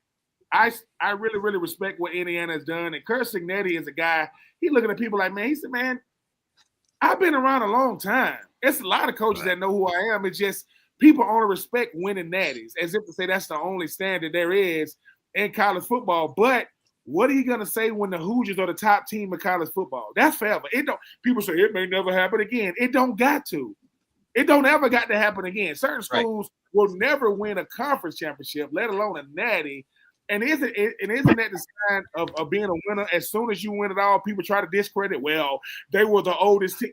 really, really respect what Indiana has done. And Kurt Cignetti is a guy. He looking at people like, man, he said, man, I've been around a long time. It's a lot of coaches that know who I am. It's just people only respect winning natties, as if to say that's the only standard there is in college football. But what are you gonna say when the Hoosiers are the top team in college football? That's forever. It don't. People say it may never happen again. It don't got to. It don't ever got to happen again. Certain schools will never win a conference championship, let alone a natty. And isn't that the sign of being a winner? As soon as you win it all, people try to discredit. Well, they were the oldest team.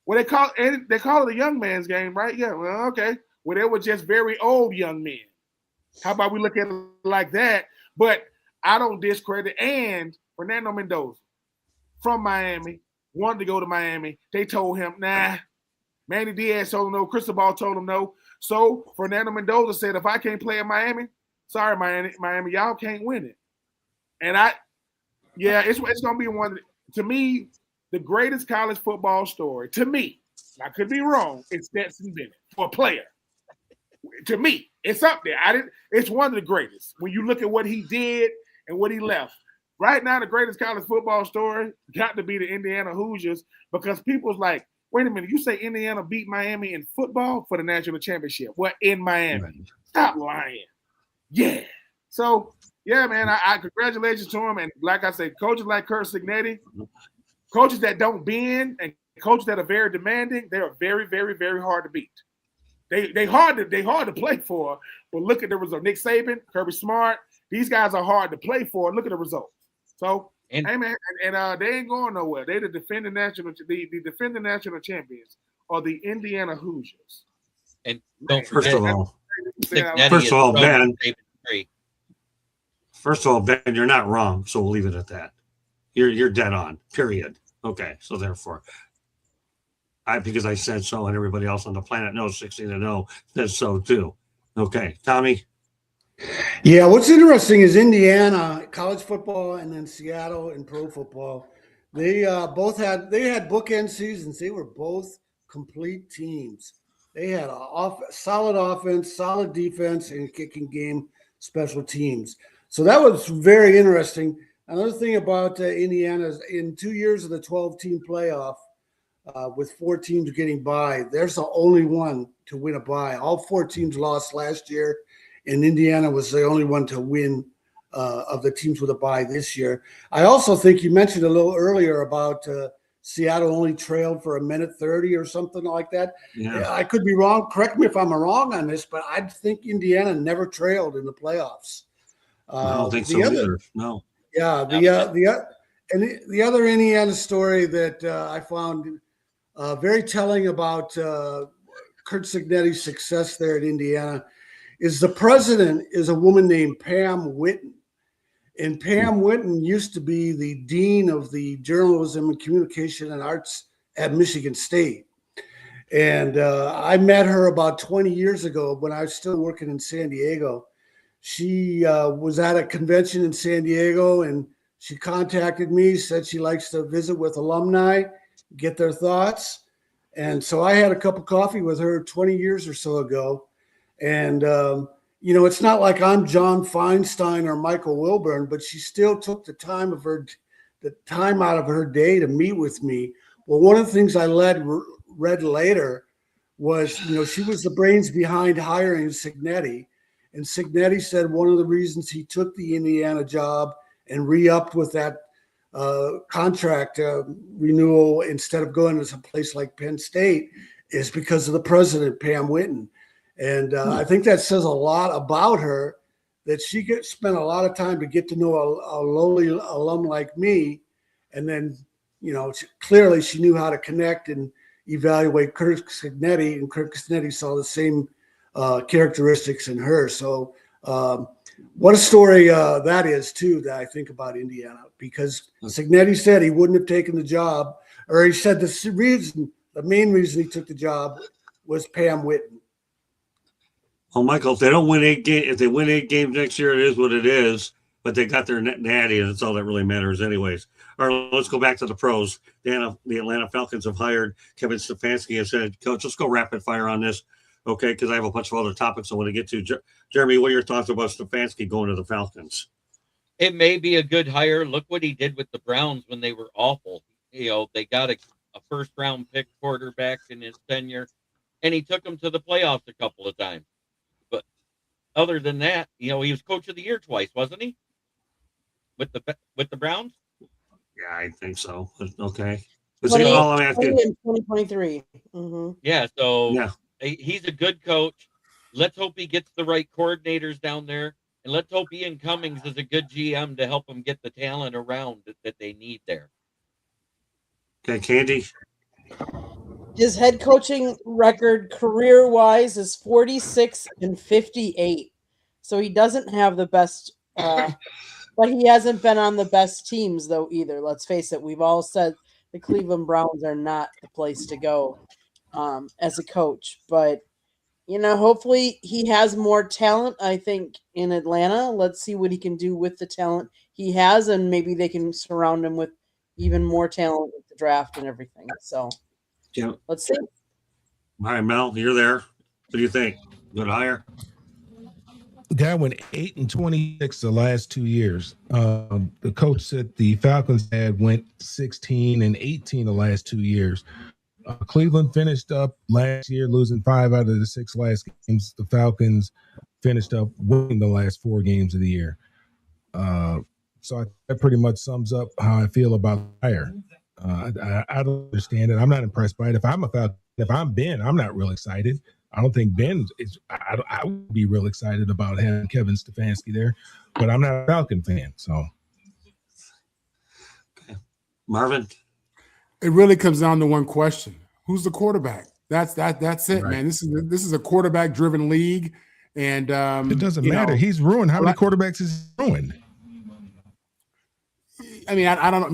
Well, they call it a young man's game, right? Yeah. Well, okay. Well, they were just very old young men. How about we look at it like that? But I don't discredit. And Fernando Mendoza from Miami wanted to go to Miami. They told him, nah. Manny Diaz told him no. Cristobal told him no. So Fernando Mendoza said, if I can't play in Miami, sorry, Miami, y'all can't win it. And it's going to be one, to me, the greatest college football story, to me, I could be wrong, it's Stetson Bennett for a player. To me, it's up there. It's one of the greatest. When you look at what he did and what he left. Right now, the greatest college football story got to be the Indiana Hoosiers, because people's like, wait a minute, you say Indiana beat Miami in football for the national championship. Well, in Miami. Right. Stop lying. Yeah. So, yeah, man, I congratulations to him. And like I said, coaches like Kurt Cignetti, coaches that don't bend, and coaches that are very demanding, they are very, very, very hard to beat. They hard to play for, but look at the result. Nick Saban, Kirby Smart, these guys are hard to play for. Look at the results. So, hey man, and they ain't going nowhere. They the defending national champions are the Indiana Hoosiers. And don't First forget, of all, Ben, you're not wrong. So we'll leave it at that. You're dead on. Period. Okay. So therefore, because I said so, and everybody else on the planet knows 16-0 says so too. Okay, Tommy. Yeah, what's interesting is Indiana college football, and then Seattle in pro football. They had bookend seasons. They were both complete teams. They had a solid offense, solid defense, and kicking game, special teams. So that was very interesting. Another thing about Indiana is in 2 years of the 12-team playoff, with 4 teams getting by, there's the only one to win a bye. All 4 teams lost last year, and Indiana was the only one to win of the teams with a bye this year. I also think you mentioned a little earlier about Seattle only trailed for a minute 30 or something like that. Yeah. I could be wrong. Correct me if I'm wrong on this, but I think Indiana never trailed in the playoffs. I don't think so either. No. Yeah. The other Indiana story that I found very telling about Kurt Cignetti's success there at Indiana is the president is a woman named Pam Whitten. And Pam Whitten used to be the dean of the journalism and communication and arts at Michigan State. And I met her about 20 years ago when I was still working in San Diego. She was at a convention in San Diego, and she contacted me, said she likes to visit with alumni, get their thoughts. And so I had a cup of coffee with her 20 years or so ago. And, you know, it's not like I'm John Feinstein or Michael Wilburn, but she still took the time out of her day to meet with me. Well, one of the things I read later was, you know, she was the brains behind hiring Signetti. And Signetti said one of the reasons he took the Indiana job and re-upped with that contract renewal instead of going to some place like Penn State is because of the president, Pam Whitten. And I think that says a lot about her, that she spent a lot of time to get to know a lowly alum like me. And then, you know, clearly she knew how to connect and evaluate Kirk Signetti, and Kirk Signetti saw the same characteristics in her. So what a story that is, too, that I think about Indiana, because Signetti said he wouldn't have taken the job, or he said the main reason he took the job was Pam Whitten. Well, Michael, if they don't win 8 games, if they win 8 games next year, it is what it is. But they got their natty, and that's all that really matters, anyways. All right, let's go back to the pros. The Atlanta Falcons have hired Kevin Stefanski and said, "Coach, let's go rapid fire on this, okay? Because I have a bunch of other topics I want to get to." Jeremy, what are your thoughts about Stefanski going to the Falcons? It may be a good hire. Look what he did with the Browns when they were awful. You know, they got a first-round pick quarterback in his tenure, and he took them to the playoffs a couple of times. But other than that, you know, he was coach of the year twice, wasn't he? With the Browns? Yeah, I think so. Okay. In 2023. Mm-hmm. Yeah, so yeah, he's a good coach. Let's hope he gets the right coordinators down there, and let's hope Ian Cummings is a good GM to help them get the talent around that they need there. Okay, Candy. His head coaching record career-wise is 46-58. So he doesn't have the best, but he hasn't been on the best teams, though, either. Let's face it. We've all said the Cleveland Browns are not the place to go as a coach. But, you know, hopefully he has more talent, I think, in Atlanta. Let's see what he can do with the talent he has, and maybe they can surround him with even more talent with the draft and everything. So yeah. Let's see. All right, Mel, you're there. What do you think? Good hire? The guy went 8-26 the last 2 years. The coach said the Falcons went 16-18 the last 2 years. Cleveland finished up last year losing 5 out of the 6 last games. The Falcons finished up winning the last 4 games of the year. So that pretty much sums up how I feel about the hire. I don't understand it. I'm not impressed by it. If I'm a Falcon, if I'm Ben, I'm not real excited. I don't think Ben is. I would be real excited about having Kevin Stefanski there, but I'm not a Falcon fan. So, okay. Marvin, it really comes down to one question: who's the quarterback? That's it, right. Man. This is a quarterback-driven league, and it doesn't matter. He's ruined. How many quarterbacks is he ruined? I mean, I don't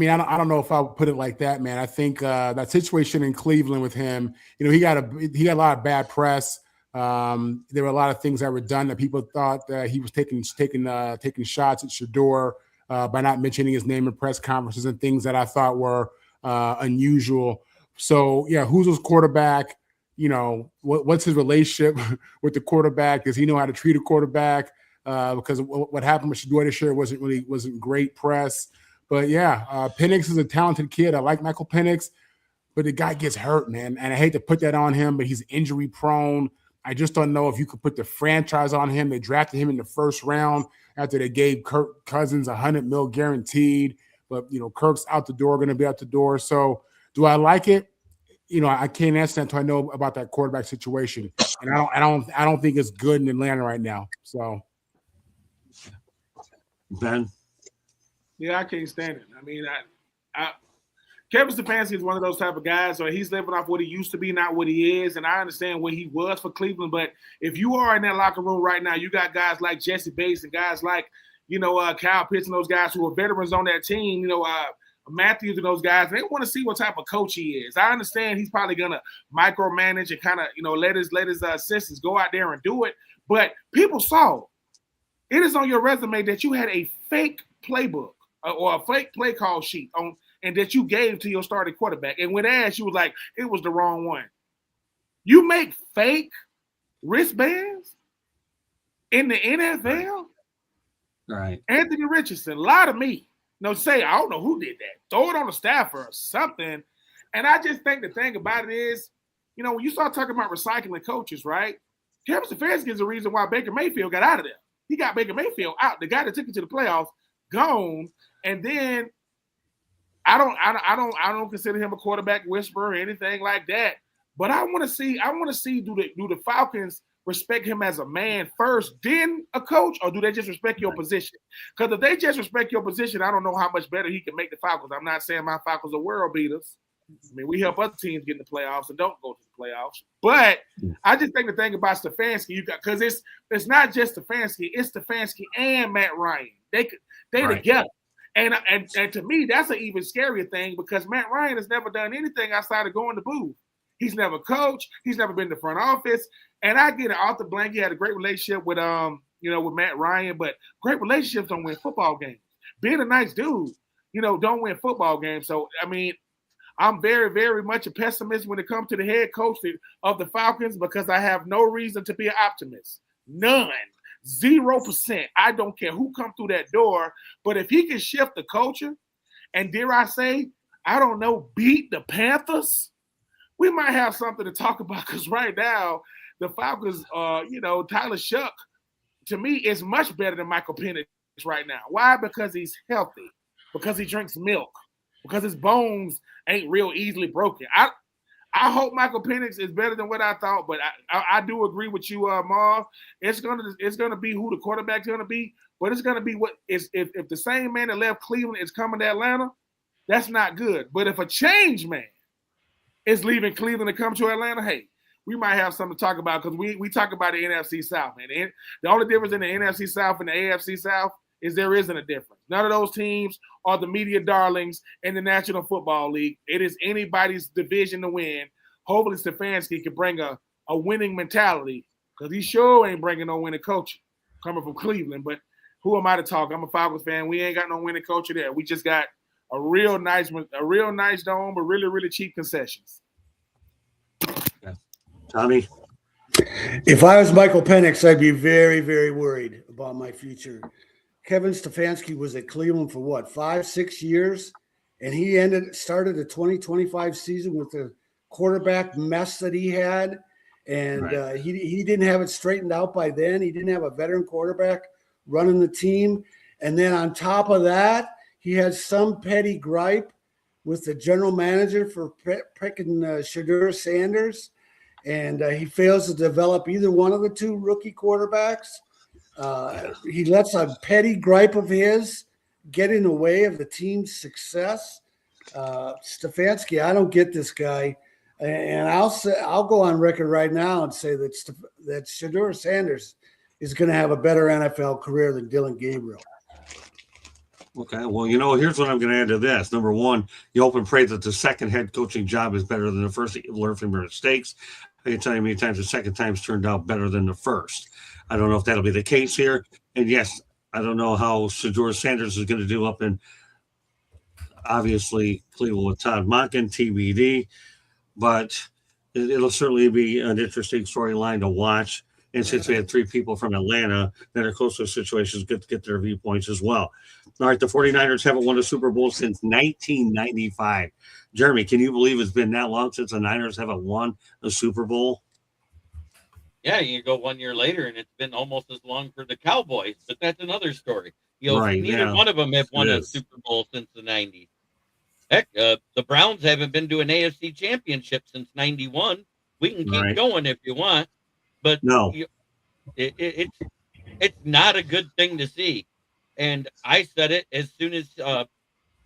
know if I would put it like that, man. I think that situation in Cleveland with him, you know, he got a lot of bad press. There were a lot of things that were done that people thought that he was taking shots at Shador by not mentioning his name in press conferences and things that I thought were unusual. So yeah, who's his quarterback? You know, what's his relationship with the quarterback? Does he know how to treat a quarterback? Because what happened with Shador this year wasn't great press. But yeah, Penix is a talented kid. I like Michael Penix, but the guy gets hurt, man. And I hate to put that on him, but he's injury prone. I just don't know if you could put the franchise on him. They drafted him in the first round after they gave Kirk Cousins $100 million guaranteed. But, you know, Kirk's out the door, going to be out the door. So do I like it? You know, I can't answer that until I know about that quarterback situation. And I don't think it's good in Atlanta right now. So Ben. Yeah, I can't stand it. I mean, Kevin Stefanski is one of those type of guys, so he's living off what he used to be, not what he is. And I understand what he was for Cleveland, but if you are in that locker room right now, you got guys like Jesse Bates and guys like, you know, Kyle Pitts and those guys who are veterans on that team, you know, Matthews and those guys. They want to see what type of coach he is. I understand he's probably gonna micromanage and kind of, you know, let his assistants go out there and do it. But people saw it is on your resume that you had a fake playbook or a fake play call sheet and that you gave to your starting quarterback. And when asked, you was like, it was the wrong one. You make fake wristbands in the NFL? Right. Anthony Richardson, lie to me. No, say, I don't know who did that. Throw it on the staff or something. And I just think the thing about it is, you know, when you start talking about recycling coaches, right? Kevin Stefanski is the reason why Baker Mayfield got out of there. He got Baker Mayfield out. The guy that took him to the playoffs, gone. And then I don't consider him a quarterback whisperer or anything like that. But I want to see do the Falcons respect him as a man first, then a coach, or do they just respect your position? Because if they just respect your position, I don't know how much better he can make the Falcons. I'm not saying my Falcons are world beaters. I mean, we help other teams get in the playoffs and don't go to the playoffs. But I just think the thing about Stefanski, because it's not just Stefanski, it's Stefanski and Matt Ryan. They right. Together. And to me, that's an even scarier thing because Matt Ryan has never done anything outside of going to booth. He's never coached. He's never been in the front office. And I get it. Arthur Blank, he had a great relationship with with Matt Ryan, but great relationships don't win football games. Being a nice dude, don't win football games. So I mean, I'm very, very much a pessimist when it comes to the head coach of the Falcons because I have no reason to be an optimist. None. 0%. I don't care who comes through that door. But if he can shift the culture and dare I say, I don't know, beat the Panthers, we might have something to talk about because right now the Falcons, Tyler Shuck, to me, is much better than Michael Penix right now. Why? Because he's healthy, because he drinks milk, because his bones ain't real easily broken. I hope Michael Penix is better than what I thought, but I do agree with you, Marv. It's gonna be who the quarterback's gonna be, but it's gonna be what is if the same man that left Cleveland is coming to Atlanta, that's not good. But if a change man is leaving Cleveland to come to Atlanta, hey, we might have something to talk about because we talk about the NFC South, man. And the only difference in the NFC South and the AFC South is there isn't a difference. None of those teams are the media darlings in the National Football League. It is anybody's division to win. Hopefully Stefanski can bring a winning mentality because he sure ain't bringing no winning coaching coming from Cleveland. But who am I to talk? I'm a Falcons fan. We ain't got no winning coach there. We just got a real nice dome, but really, really cheap concessions. Yeah. Tommy? If I was Michael Penix, I'd be very, very worried about my future. Kevin Stefanski was at Cleveland for what, 5-6 years? And he started the 2025 season with the quarterback mess that he had. And right. He didn't have it straightened out by then. He didn't have a veteran quarterback running the team. And then on top of that, he had some petty gripe with the general manager for picking Shedeur Sanders. And he fails to develop either one of the two rookie quarterbacks. He lets a petty gripe of his get in the way of the team's success. Stefanski, I don't get this guy. And I'll go on record right now and say that Shedeur Sanders is going to have a better NFL career than Dylan Gabriel. Okay, well, here's what I'm going to add to this. Number one, you hope and pray that the second head coaching job is better than the first. You learn from your mistakes. I can tell you many times the second time's turned out better than the first. I don't know if that'll be the case here. And yes, I don't know how Shedeur Sanders is going to do up in, obviously, Cleveland with Todd Monken, TBD. But it'll certainly be an interesting storyline to watch. And since we had three people from Atlanta that are close to the situation, it's good to get their viewpoints as well. All right, the 49ers haven't won a Super Bowl since 1995. Jeremy, can you believe it's been that long since the Niners haven't won a Super Bowl? Yeah, you go 1 year later, and it's been almost as long for the Cowboys, but that's another story. Neither one of them have won a Super Bowl since the 90s. Heck, the Browns haven't been to an AFC championship since 91. We can keep going if you want. But no, it's not a good thing to see. And I said it as soon as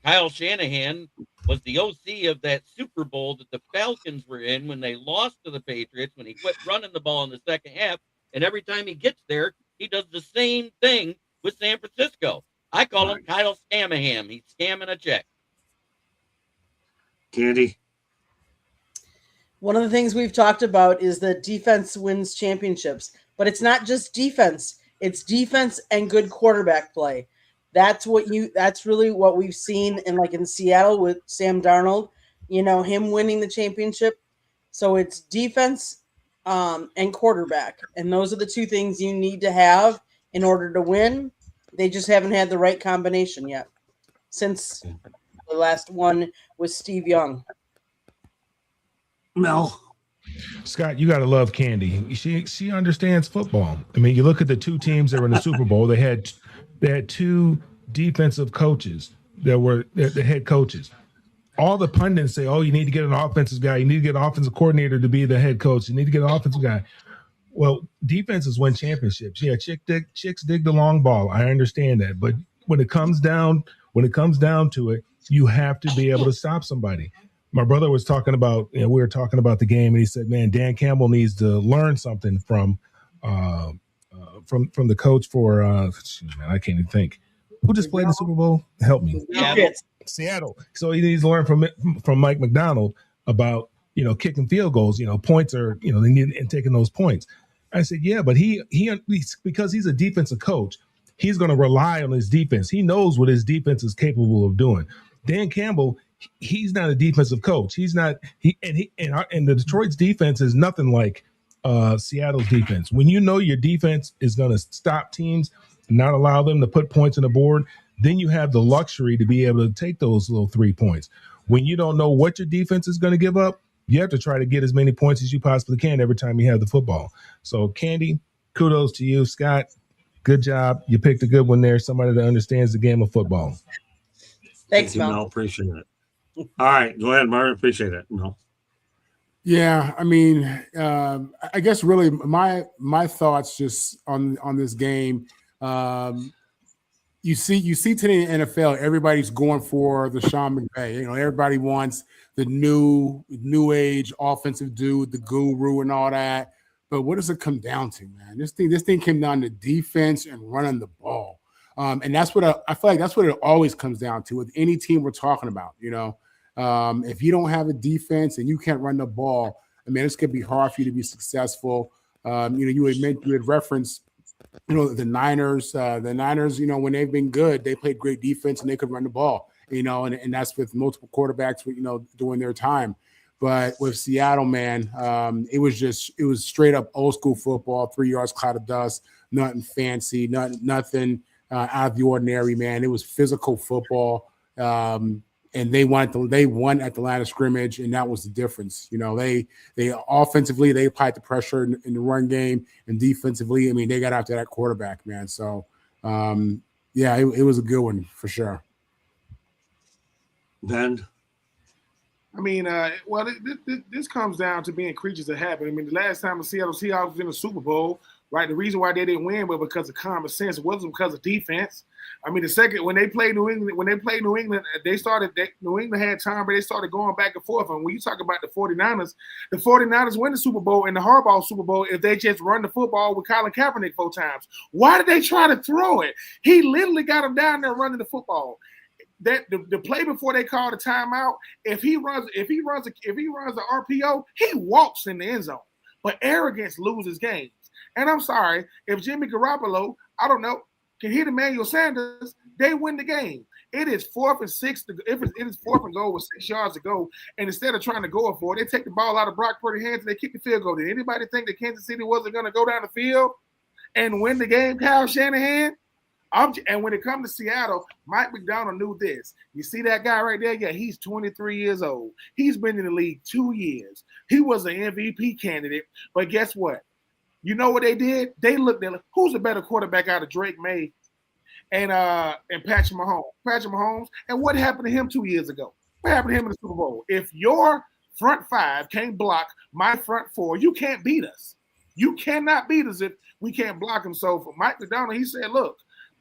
Kyle Shanahan was the OC of that Super Bowl that the Falcons were in when they lost to the Patriots, when he quit running the ball in the second half. And every time he gets there, he does the same thing with San Francisco. I call him Kyle Scamaham. He's scamming a check. Candy? One of the things we've talked about is that defense wins championships, but it's not just defense. It's defense and good quarterback play. That's really what we've seen in Seattle with Sam Darnold, him winning the championship. So it's defense and quarterback. And those are the two things you need to have in order to win. They just haven't had the right combination yet since the last one was Steve Young. Mel. Scott, you gotta love Candy. She understands football. I mean, you look at the two teams that were in the Super Bowl. They had two defensive coaches that were the head coaches. All the pundits say, "Oh, you need to get an offensive guy. You need to get an offensive coordinator to be the head coach. You need to get an offensive guy." Well, defenses win championships. Yeah, chicks dig the long ball. I understand that, but when it comes down to it, you have to be able to stop somebody. My brother was talking about, we were talking about the game, and he said, "Man, Dan Campbell needs to learn something from the coach for man, I can't even think. Who just played in the Super Bowl? Help me. Seattle. So he needs to learn from Mike McDonald about kicking field goals. Points are they need and taking those points." I said, "Yeah, but he because he's a defensive coach, he's going to rely on his defense. He knows what his defense is capable of doing." Dan Campbell, he's not a defensive coach. He's not and the Detroit's defense is nothing like Seattle's defense. When you know your defense is going to stop teams and not allow them to put points on the board, then you have the luxury to be able to take those little 3 points. When you don't know what your defense is going to give up, you have to try to get as many points as you possibly can every time you have the football. So, Candy, kudos to you. Scott, good job. You picked a good one there, somebody that understands the game of football. Thanks, Mel. Mel. Appreciate it. All right, go ahead, Martin. Appreciate it. Mel. Yeah, I mean, I guess really my thoughts just on this game. You see today in the NFL, everybody's going for the Sean McVay. Everybody wants the new age offensive dude, the guru, and all that. But what does it come down to, man? This thing came down to defense and running the ball. And that's what I feel like that's what it always comes down to with any team we're talking about. If you don't have a defense and you can't run the ball, I mean, it's going to be hard for you to be successful. You had referenced, the Niners. The Niners, when they've been good, they played great defense and they could run the ball. And that's with multiple quarterbacks, during their time. But with Seattle, man, it was straight up old school football, 3 yards cloud of dust, nothing fancy, nothing out of the ordinary, man. It was physical football. And they won at the line of scrimmage, and that was the difference. They offensively they applied the pressure in the run game, and defensively, I mean, they got after that quarterback, man. So, it was a good one for sure. Ben. I mean, this comes down to being creatures of habit. I mean, the last time the Seattle Seahawks was in the Super Bowl, right? The reason why they didn't win was because of common sense. It wasn't because of defense. I mean, when they played New England, New England had time, but they started going back and forth. And when you talk about the 49ers win the Super Bowl and the Harbaugh Super Bowl if they just run the football with Colin Kaepernick 4 times. Why did they try to throw it? He literally got him down there running the football. That the play before they called a timeout, if he runs the RPO, he walks in the end zone. But arrogance loses games. And I'm sorry, if Jimmy Garoppolo, I don't know, can hit Emmanuel Sanders, they win the game. It is 4th and 6. If it is 4th and goal with 6 yards to go, and instead of trying to go for it, they take the ball out of Brock Purdy's hands and they kick the field goal. Did anybody think that Kansas City wasn't going to go down the field and win the game, Kyle Shanahan? And when it comes to Seattle, Mike McDonald knew this. You see that guy right there? Yeah, he's 23 years old. He's been in the league 2 years. He was an MVP candidate, but guess what? You know what they did? They looked at who's a better quarterback out of Drake May and Patrick Mahomes. Patrick Mahomes. And what happened to him 2 years ago? What happened to him in the Super Bowl? If your front 5 can't block my front 4, you can't beat us. You cannot beat us if we can't block them. So for Mike McDonald, he said, look,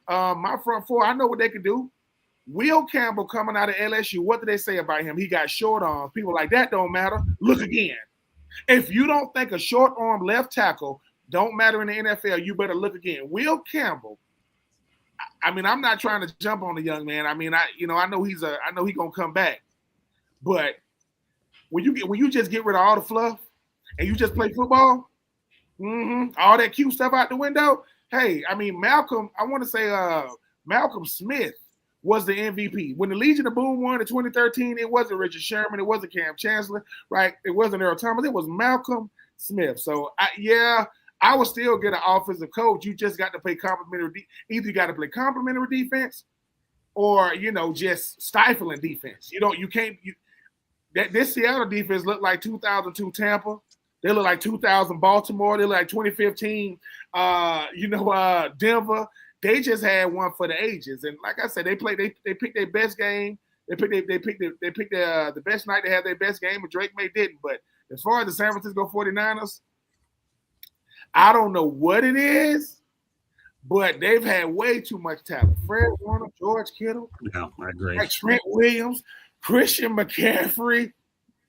my front 4, I know what they could do. Will Campbell coming out of LSU, what did they say about him? He got short arms. People like that don't matter. Look again. If you don't think a short arm left tackle don't matter in the NFL, you better look again. Will Campbell. I mean, I'm not trying to jump on the young man. I mean, I know he's gonna come back. But when you just get rid of all the fluff and you just play football, all that cute stuff out the window. Hey, I mean, Malcolm. I want to say Malcolm Smith was the MVP. When the Legion of Boom won in 2013, it wasn't Richard Sherman, it wasn't Cam Chancellor, right? It wasn't Earl Thomas, it was Malcolm Smith. So, I would still get an offensive coach. You just got to play complementary. Either you got to play complementary defense or, just stifling defense. This Seattle defense looked like 2002 Tampa. They look like 2000 Baltimore. They look like 2015, Denver. They just had one for the ages. And like I said, they picked their best game. They picked the best night to have their best game, and Drake May didn't. But as far as the San Francisco 49ers, I don't know what it is, but they've had way too much talent. Fred Warner, George Kittle, Yeah, I agree. like Trent Williams, Christian McCaffrey,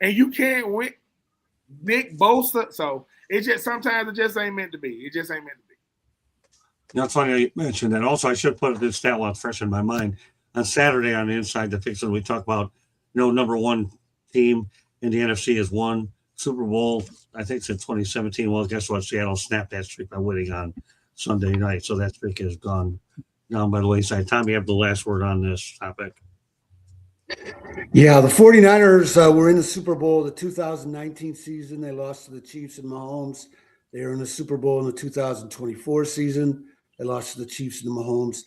and you can't win. Nick Bosa. So sometimes it just ain't meant to be. It just ain't meant to be. It's funny you mentioned that. Also, I should put this stat while it's fresh in my mind. On Saturday on the Inside the Fixin', we talk about, number one team in the NFC has won Super Bowl, I think since 2017. Well, guess what? Seattle snapped that streak by winning on Sunday night. So that streak has gone down by the wayside. Tom, you have the last word on this topic. Yeah, the 49ers were in the Super Bowl the 2019 season. They lost to the Chiefs and Mahomes. They were in the Super Bowl in the 2024 season. They lost to the Chiefs and the Mahomes.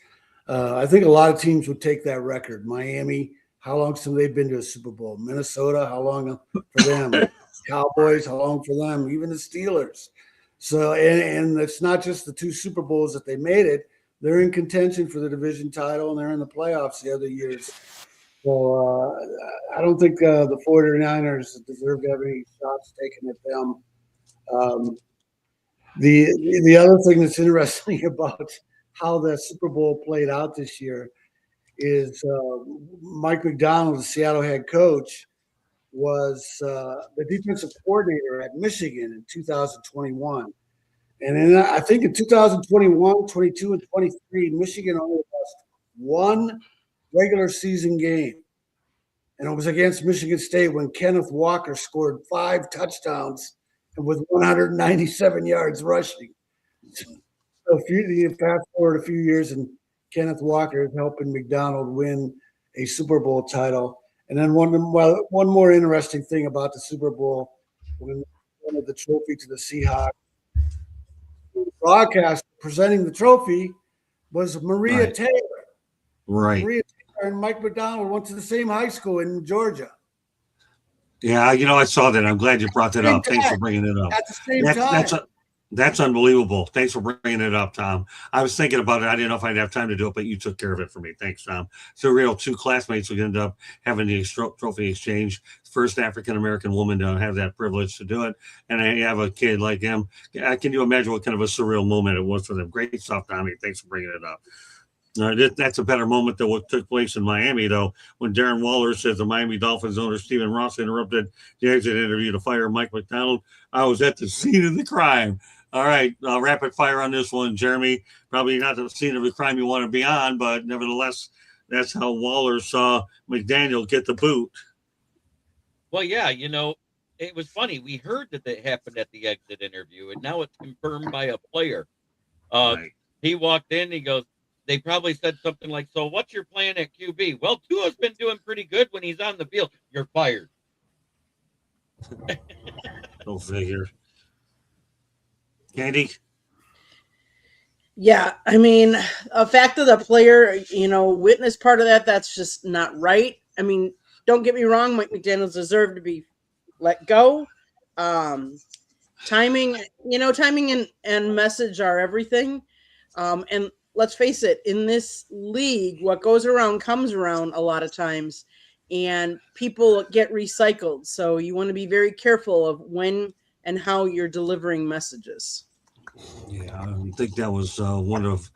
I think a lot of teams would take that record. Miami, how long have they been to a Super Bowl? Minnesota, how long for them? Cowboys, how long for them? Even the Steelers. So, and it's not just the two Super Bowls that they made it. They're in contention for the division title, and they're in the playoffs the other years. So I don't think the 49ers deserve to have any shots taken at them. The other thing that's interesting about how the Super Bowl played out this year is Mike McDonald, the Seattle head coach, was the defensive coordinator at Michigan in 2021. And then I think in 2021, 22, and 23, Michigan only lost one regular season game. And it was against Michigan State when Kenneth Walker scored 5 touchdowns and with 197 yards rushing. So if you fast forward a few years and Kenneth Walker is helping McDonald win a Super Bowl title. And then one more interesting thing about the Super Bowl, when they presented the trophy to the Seahawks, the broadcast presenting the trophy was Maria Taylor. Right. Maria Taylor and Mike McDonald went to the same high school in Georgia. Yeah, I saw that. I'm glad you brought that up. Thanks for bringing it up. At the same time. That's unbelievable. Thanks for bringing it up, Tom. I was thinking about it. I didn't know if I'd have time to do it, but you took care of it for me. Thanks, Tom. So real, 2 classmates would end up having the trophy exchange. First African-American woman to have that privilege to do it. And I have a kid like him. Can you imagine what kind of a surreal moment it was for them? Great stuff, Tommy. Thanks for bringing it up. That's a better moment than what took place in Miami, though, when Darren Waller says the Miami Dolphins owner Stephen Ross interrupted the exit interview to fire Mike McDonald. I was at the scene of the crime. All right, rapid fire on this one, Jeremy. Probably not the scene of the crime you want to be on, but nevertheless, that's how Waller saw McDaniel get the boot. Well, yeah, it was funny. We heard that it happened at the exit interview, and now it's confirmed by a player. Right. He walked in, he goes, they probably said something like, so what's your plan at QB? Well, Tua's been doing pretty good when he's on the field. You're fired. Go figure. Candy? Yeah, I mean, a fact of the player, witness part of that's just not right. I mean, don't get me wrong, Mike McDaniels deserved to be let go. Timing and message are everything. And let's face it, in this league, what goes around comes around a lot of times, and people get recycled. So you want to be very careful of when and how you're delivering messages. Yeah, I think that was one of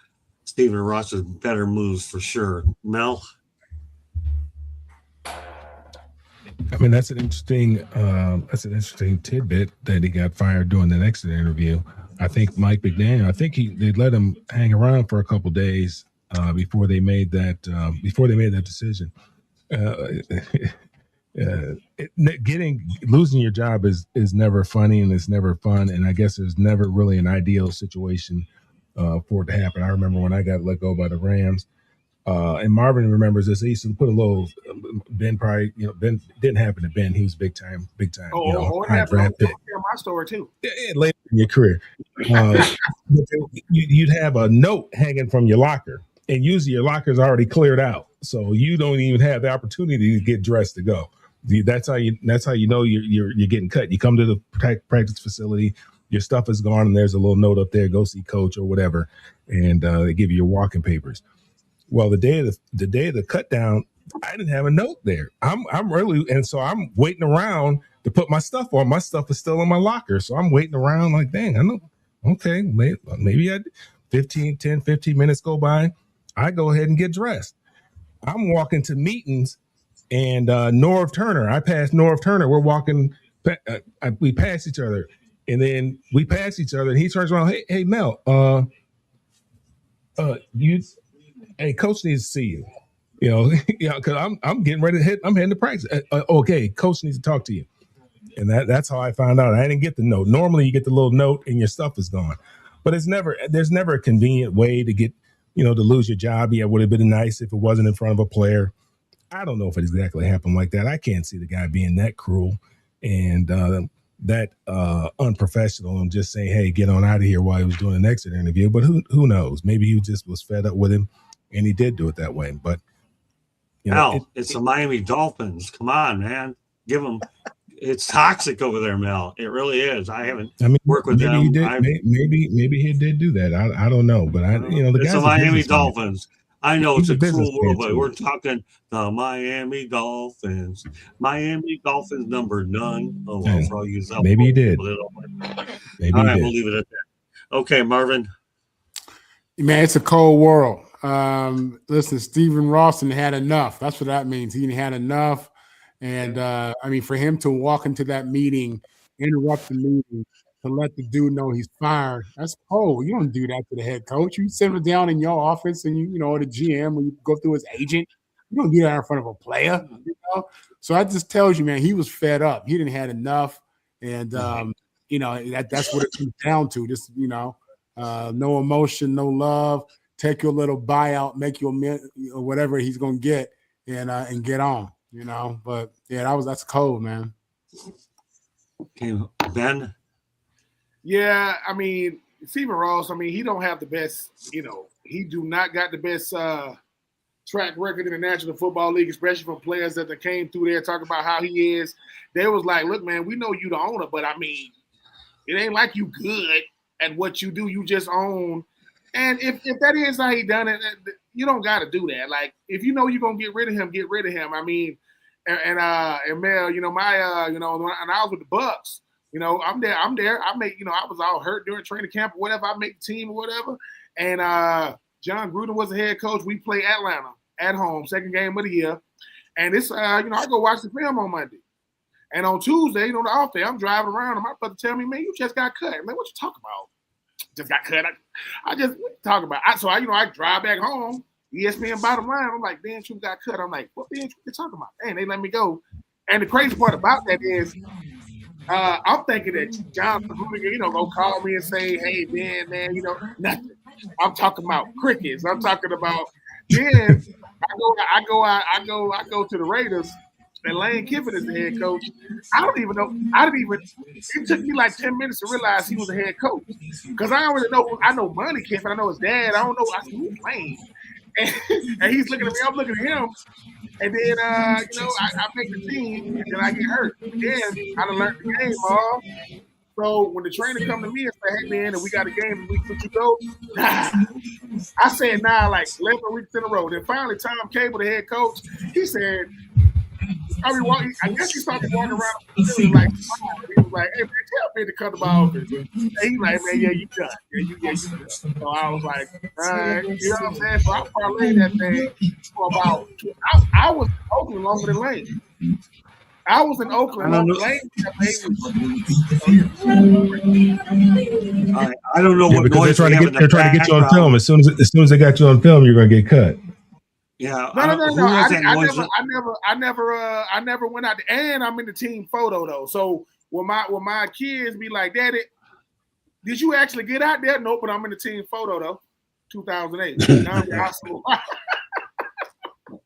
Stephen Ross's better moves for sure. Mel? I mean, that's an interesting tidbit that he got fired during the exit interview. I think Mike McDaniel, they let him hang around for a couple days before they made that decision. Losing your job is never funny, and it's never fun, and I guess there's never really an ideal situation for it to happen. I remember when I got let go by the Rams, And Marvin remembers this. They used to put a little Ben probably, Ben didn't happen to Ben. He was big time, It high happened. draft pick. My story too. Later in your career. But you'd have a note hanging from your locker, and usually your locker's already cleared out, so you don't even have the opportunity to get dressed to go. That's how you know you're getting cut. You come to the practice facility, your stuff is gone, and there's a little note up there. Go see coach or whatever, and they give you your walking papers. Well, the day of the cut down, I didn't have a note there. I'm waiting around to put my stuff on. My stuff is still in my locker, so I'm waiting around like, dang, I know. Okay, maybe 10, 15 minutes go by. I go ahead and get dressed. I'm walking to meetings, and Norv Turner. I passed Norv Turner. We're walking. We pass each other, and then we pass each other, and he turns around. Hey, Mel. Hey, coach needs to see you. Because I'm getting ready to hit. I'm heading to practice. Okay, coach needs to talk to you. And that's how I found out. I didn't get the note. Normally, you get the little note and your stuff is gone. But there's never a convenient way to get, to lose your job. Yeah, it would have been nice if it wasn't in front of a player. I don't know if it exactly happened like that. I can't see the guy being that cruel and that unprofessional and just saying, hey, get on out of here while he was doing an exit interview. But who knows? Maybe he just was fed up with him and he did do it that way. But, it's the Miami Dolphins. Come on, man. Give them. It's toxic over there, Mel. It really is. I haven't worked with them. He did, maybe he did do that. I don't know, but it's the Miami Dolphins. I know it's a cruel world, but we're too. talking the Miami Dolphins. Miami Dolphins number none. Oh, well, for all you maybe he did. Maybe all right, we'll leave it at that. Okay, Marvin. Man, it's a cold world. Listen, Stephen Rawson had enough. That's what that means. He had enough. And for him to walk into that meeting, interrupt the meeting, to let the dude know he's fired, that's cold. You don't do that to the head coach. You sit him down in your office and the GM, when you go through his agent, you don't do that in front of a player. So that just tells you, man, he was fed up. He didn't had enough. And that's what it comes down to. Just no emotion, no love. Take your little buyout, make your whatever he's gonna get, and get on. But yeah, that's cold, man. Okay, Ben. Yeah, Stephen Ross. He don't have the best. He do not got the best track record in the National Football League, especially from players that came through there talking about how he is. They was like, look, man, we know you the owner, but it ain't like you good at what you do. You just own. And if that is how he done it, you don't got to do that. Like, if you're gonna get rid of him, get rid of him. And Mel, when I was with the Bucks, I'm there. I was all hurt during training camp or whatever. I make the team or whatever. And John Gruden was the head coach. We play Atlanta at home, second game of the year. And it's I go watch the film on Monday. And on Tuesday, the off day, I'm driving around and my brother tell me, man, you just got cut. I'm like, what you talking about? Just got cut. I just talk about. I drive back home. ESPN bottom line. I'm like, Dan Troop got cut. I'm like, what Dan Troop you talking about? And they let me go. And the crazy part about that is, I'm thinking that John Gruden, go call me and say, hey, man, nothing. I'm talking about crickets. I'm talking about. Then I go to the Raiders. And Lane Kiffin is the head coach. I don't even know. It took me like 10 minutes to realize he was a head coach. Because I don't really know. I know Money Kiffin. I know his dad. I don't know. I said, who's Lane? And he's looking at me. I'm looking at him. And then, I make the team. And then I get hurt. And then I done learned the game, Mom. So when the trainer come to me and say, hey, man, and we got a game in week 2 to go, nah. I said, nah, like 11 weeks in a row. Then finally, Tom Cable, the head coach, he said, I guess he started walking around the facility like, he was like, hey, man, tell me to cut the ball. And he's like, man, yeah, you done. Yeah, you done. So I was like, all right. You know what I'm saying? So I parlayed that thing for about, I was in Oakland longer than Lane. I was in Oakland longer than Lane. I don't know what because noise they're trying to get you on film. As soon as they got you on film, you're going to get cut. Yeah. No. I never went out there. And I'm in the team photo though. So when my kids be like, Daddy, did you actually get out there? Nope, but I'm in the team photo though. 2008.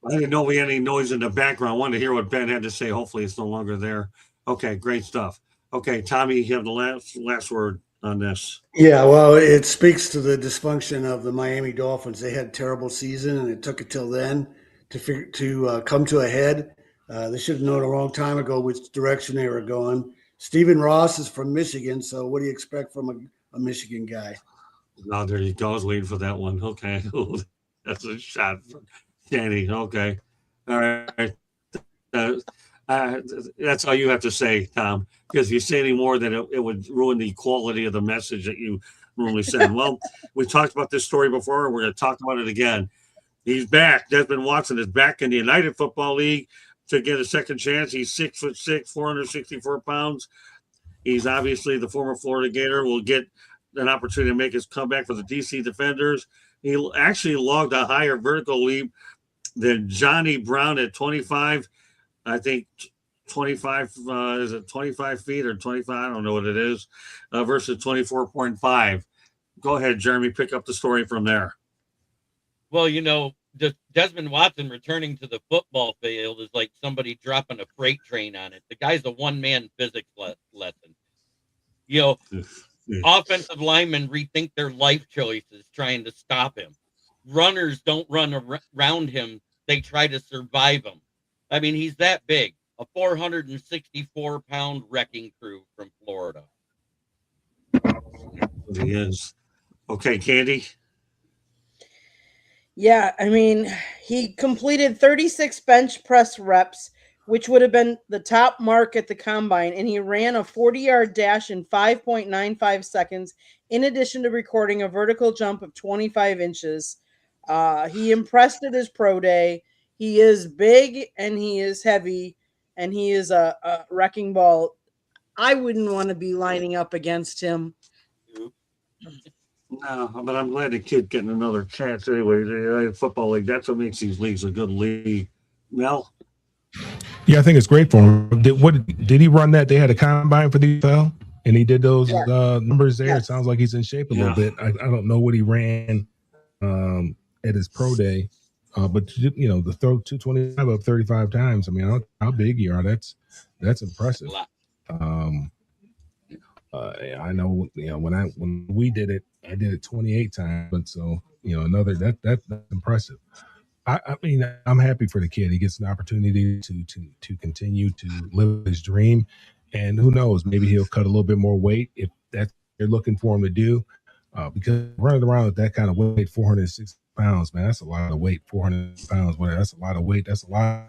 I didn't know we had any noise in the background. I wanted to hear what Ben had to say. Hopefully, it's no longer there. Okay, great stuff. Okay, Tommy, you have the last word on this. Yeah, well, it speaks to the dysfunction of the Miami Dolphins. They had a terrible season, and it took it till then to come to a head. They should have known a long time ago which direction they were going. Stephen Ross is from Michigan, so what do you expect from a Michigan guy? Oh, there you go. I was waiting for that one. Okay, that's a shot for Danny. Okay, all right. Uh, that's all you have to say, Tom. Because if you say any more, then it would ruin the quality of the message that you normally send. Well, we talked about this story before. We're going to talk about it again. He's back. Desmond Watson is back in the United Football League to get a second chance. He's 6'6", 464 pounds. He's obviously the former Florida Gator. Will get an opportunity to make his comeback for the DC Defenders. He actually logged a higher vertical leap than Johnny Brown at 25. I think 25, is it 25 feet or 25? I don't know what it is, versus 24.5. Go ahead, Jeremy, pick up the story from there. Well, Desmond Watson returning to the football field is like somebody dropping a freight train on it. The guy's a one-man physics lesson. Offensive linemen rethink their life choices trying to stop him. Runners don't run around him. They try to survive him. I mean, he's that big, a 464-pound wrecking crew from Florida. He is. Okay, Candy. Yeah, I mean, he completed 36 bench press reps, which would have been the top mark at the combine, and he ran a 40-yard dash in 5.95 seconds, in addition to recording a vertical jump of 25 inches. He impressed at his pro day. He is big, and he is heavy, and he is a wrecking ball. I wouldn't want to be lining up against him. No, but I'm glad the kid getting another chance anyway. The football league, that's what makes these leagues a good league. Mel? Yeah, I think it's great for him. Did he run that? They had a combine for the NFL, and he did those numbers there. Yes. It sounds like he's in shape a little bit. I don't know what he ran at his pro day, but the throw 225 up 35 times. I mean, how big you are? That's impressive. I know, when we did it, I did it 28 times, but so that's impressive. I mean, I'm happy for the kid. He gets an opportunity to continue to live his dream, and who knows, maybe he'll cut a little bit more weight if that's what you're looking for him to do. Because running around with that kind of weight, 460 pounds, man, that's a lot of weight. 400 pounds, that's a lot of weight. That's a lot of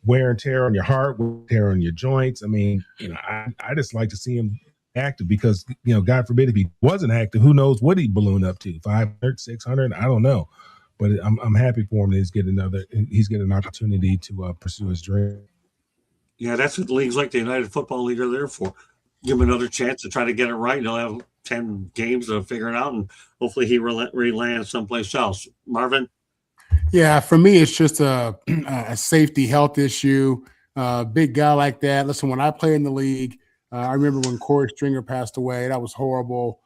wear and tear on your heart, wear and tear on your joints. I mean, I just like to see him active because, God forbid if he wasn't active, who knows what he'd balloon up to, 500, 600, I don't know. But I'm happy for him that he's getting an opportunity to pursue his dream. Yeah, that's what leagues like the United Football League are there for. Give him another chance to try to get it right. He'll have 10 games to figure it out, and hopefully he re-lands someplace else. Marvin? Yeah, for me, it's just a safety health issue. Big guy like that. Listen, when I played in the league, I remember when Corey Stringer passed away. That was horrible.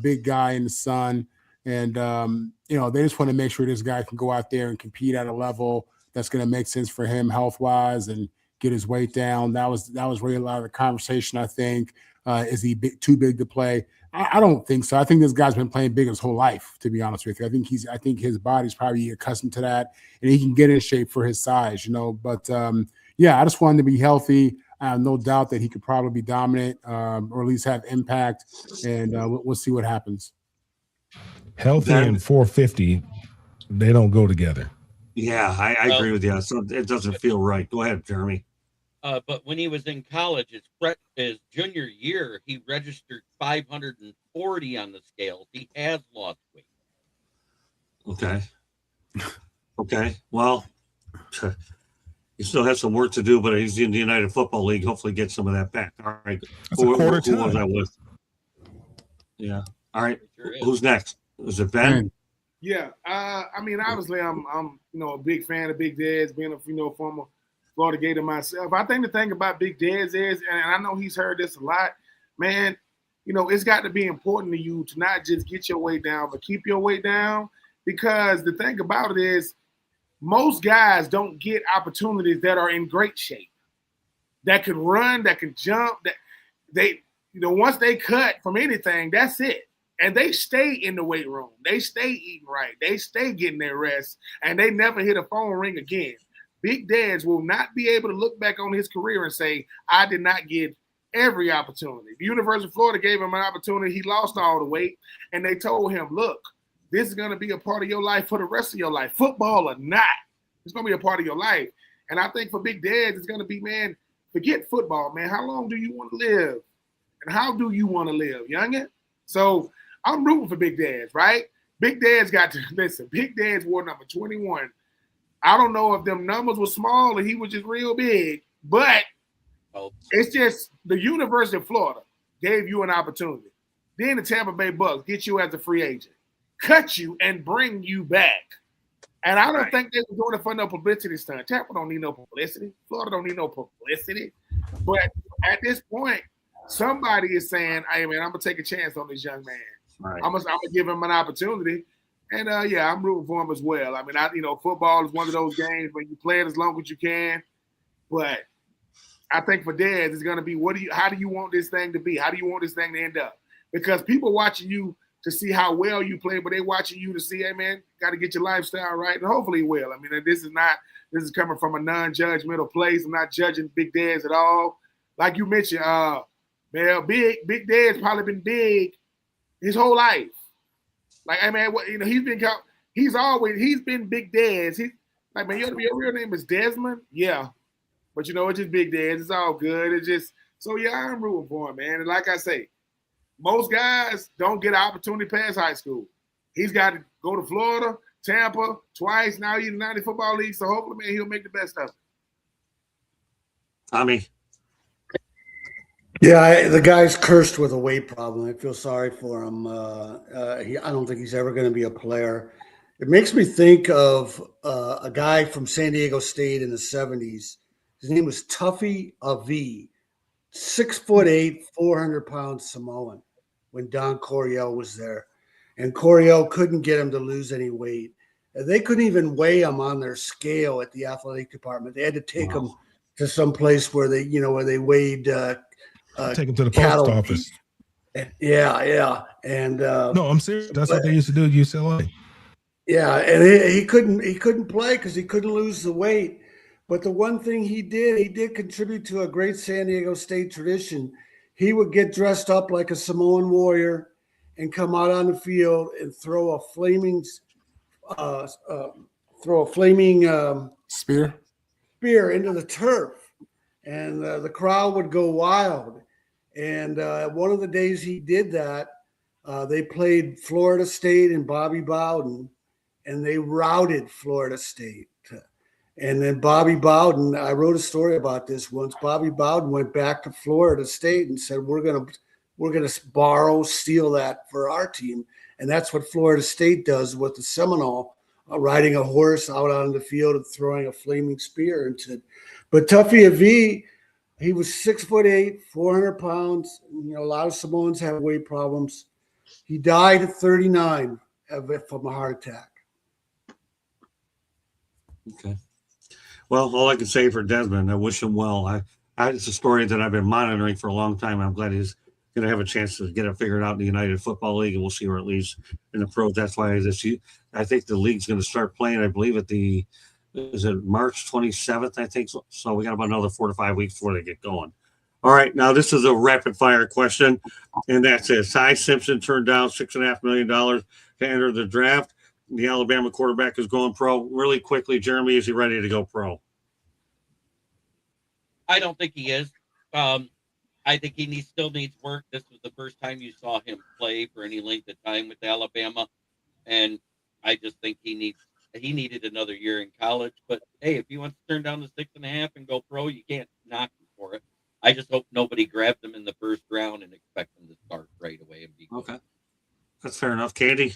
Big guy in the sun. And, they just want to make sure this guy can go out there and compete at a level that's going to make sense for him health-wise and get his weight down. That was really a lot of the conversation, I think. Is he too big to play? I don't think so. I think this guy's been playing big his whole life, to be honest with you. I think his body's probably accustomed to that, and he can get in shape for his size, But, I just want him to be healthy. I have no doubt that he could probably be dominant or at least have impact, and we'll see what happens. Healthy and 450, they don't go together. Yeah, I agree with you. So it doesn't feel right. Go ahead, Jeremy. But when he was in college, his junior year, he registered 540 on the scales. He has lost weight. Okay. Well, he still has some work to do, but he's in the United Football League. Hopefully get some of that back. All right. That's a quarter time. Who was I with? Yeah. All right. Who's next? Is it Ben? Yeah. I mean, obviously, I'm a big fan of Big Dad's, being a former Florida Gator myself. I think the thing about Big Dad's is, and I know he's heard this a lot, man, it's got to be important to you to not just get your weight down, but keep your weight down. Because the thing about it is, most guys don't get opportunities that are in great shape, that can run, that can jump, that they, once they cut from anything, that's it. And they stay in the weight room. They stay eating right. They stay getting their rest, and they never hit a phone ring again. Big Dads will not be able to look back on his career and say, I did not get every opportunity. The University of Florida gave him an opportunity. He lost all the weight, and they told him, look, this is going to be a part of your life for the rest of your life, football or not. It's going to be a part of your life. And I think for Big Dads, it's going to be, man, forget football, man. How long do you want to live? And how do you want to live, youngin? So I'm rooting for Big Dads, right? Big Dads got to, listen, Big Dads wore number 21. I don't know if them numbers were small or he was just real big, but it's just the University of Florida gave you an opportunity. Then the Tampa Bay Bucks get you as a free agent, cut you and bring you back. And I don't think they were doing it for no publicity stunt. Tampa don't need no publicity. Florida don't need no publicity. But at this point, somebody is saying, hey, man, I'm going to take a chance on this young man. Right. I'm gonna give him an opportunity. And, yeah, I'm rooting for him as well. I mean, football is one of those games when you play it as long as you can. But I think for Dads, it's going to be, how do you want this thing to be? How do you want this thing to end up? Because people watching you to see how well you play, but they watching you to see, hey, man, got to get your lifestyle right. And hopefully he will. I mean, this is coming from a non-judgmental place. I'm not judging Big Dads at all. Like you mentioned, man, Big Dad's probably been big his whole life. Like, hey, man, he's been Big Dads. He's like, man, your real name is Desmond? Yeah. But, it's just Big Dads. It's all good. It's just, so, yeah, I'm rooting for him, man. And like I say, most guys don't get an opportunity past high school. He's got to go to Florida, Tampa, twice. Now he's in the 90 Football League. So hopefully, man, he'll make the best of it. Tommy. Yeah, the guy's cursed with a weight problem. I feel sorry for him. I don't think he's ever going to be a player. It makes me think of a guy from San Diego State in the 70s. His name was Tuffy Avi, 6'8", 400-pound Samoan when Don Coryell was there. And Coryell couldn't get him to lose any weight. They couldn't even weigh him on their scale at the athletic department. They had to take him to some place where they weighed take him to the post office. Yeah. And no, I'm serious. That's what they used to do at UCLA. Yeah, and he couldn't play because he couldn't lose the weight. But the one thing he did contribute to a great San Diego State tradition. He would get dressed up like a Samoan warrior and come out on the field and throw a flaming spear into the turf, and the crowd would go wild. And one of the days he did that, they played Florida State and Bobby Bowden, and they routed Florida State. And then Bobby Bowden, I wrote a story about this once. Bobby Bowden went back to Florida State and said, "We're gonna steal that for our team." And that's what Florida State does with the Seminole, riding a horse out on the field and throwing a flaming spear into it. But Tuffy Avi, he was 6'8", 400 pounds. A lot of Samoans have weight problems. He died at 39 from a heart attack. Okay. Well, all I can say for Desmond, I wish him well. It's a story that I've been monitoring for a long time. I'm glad he's going to have a chance to get it figured out in the United Football League, and we'll see where it leads in the pros. That's why I think the league's going to start playing, I believe, is it March 27th, I think. So we got about another 4 to 5 weeks before they get going. All right, now this is a rapid-fire question, and that's it. Ty Simpson turned down $6.5 million to enter the draft. The Alabama quarterback is going pro. Really quickly, Jeremy, is he ready to go pro? I don't think he is. I think he still needs work. This was the first time you saw him play for any length of time with Alabama, and I just think he needed another year in college. But hey, if he wants to turn down the 6.5 and go pro, you can't knock him for it. I just hope nobody grabbed him in the first round and expect him to start right away and be good. Okay, that's fair enough. Candy?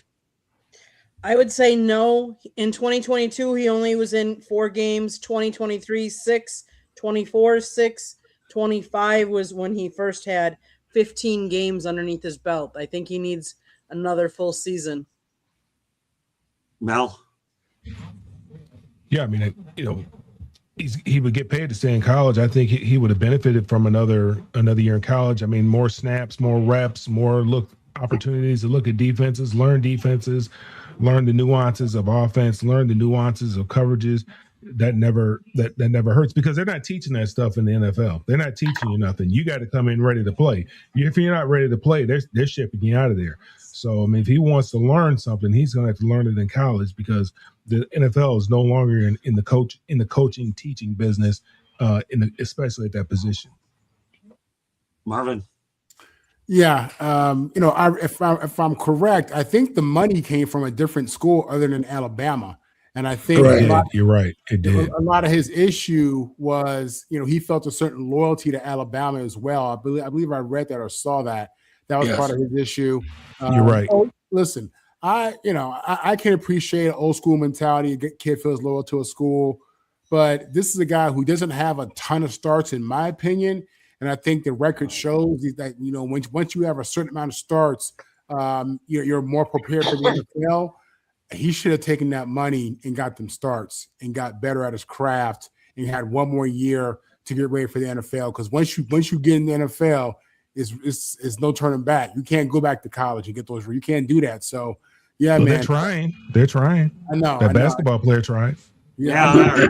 I would say no. In 2022, he only was in 4 games. 2023, 6. 24, 6. 25 was when he first had 15 games underneath his belt. I think he needs another full season. Mel? Yeah, I mean, he would get paid to stay in college. I think he would have benefited from another year in college. I mean, more snaps, more reps, more opportunities to look at defenses, learn the nuances of offense, learn the nuances of coverages. That never hurts because they're not teaching that stuff in the NFL. They're not teaching you nothing. You got to come in ready to play. If you're not ready to play, they're shipping you out of there. So I mean, if he wants to learn something, he's going to have to learn it in college because the NFL is no longer in the coaching teaching business, especially at that position. Marvin. Yeah, if I'm correct, I think the money came from a different school other than Alabama, and I think You're right. It did. A lot of his issue was, he felt a certain loyalty to Alabama as well. I believe I read that or saw that. That was part of his issue. You're right. So, listen, I can appreciate an old school mentality. A kid feels loyal to a school, but this is a guy who doesn't have a ton of starts, in my opinion. And I think the record shows that, once you have a certain amount of starts, you're more prepared for the NFL. He should have taken that money and got them starts and got better at his craft and had one more year to get ready for the NFL. Because once you get in the NFL, it's no turning back. You can't go back to college and get those. You can't do that. So, yeah, man. They're trying. I know. That basketball player tried. Yeah.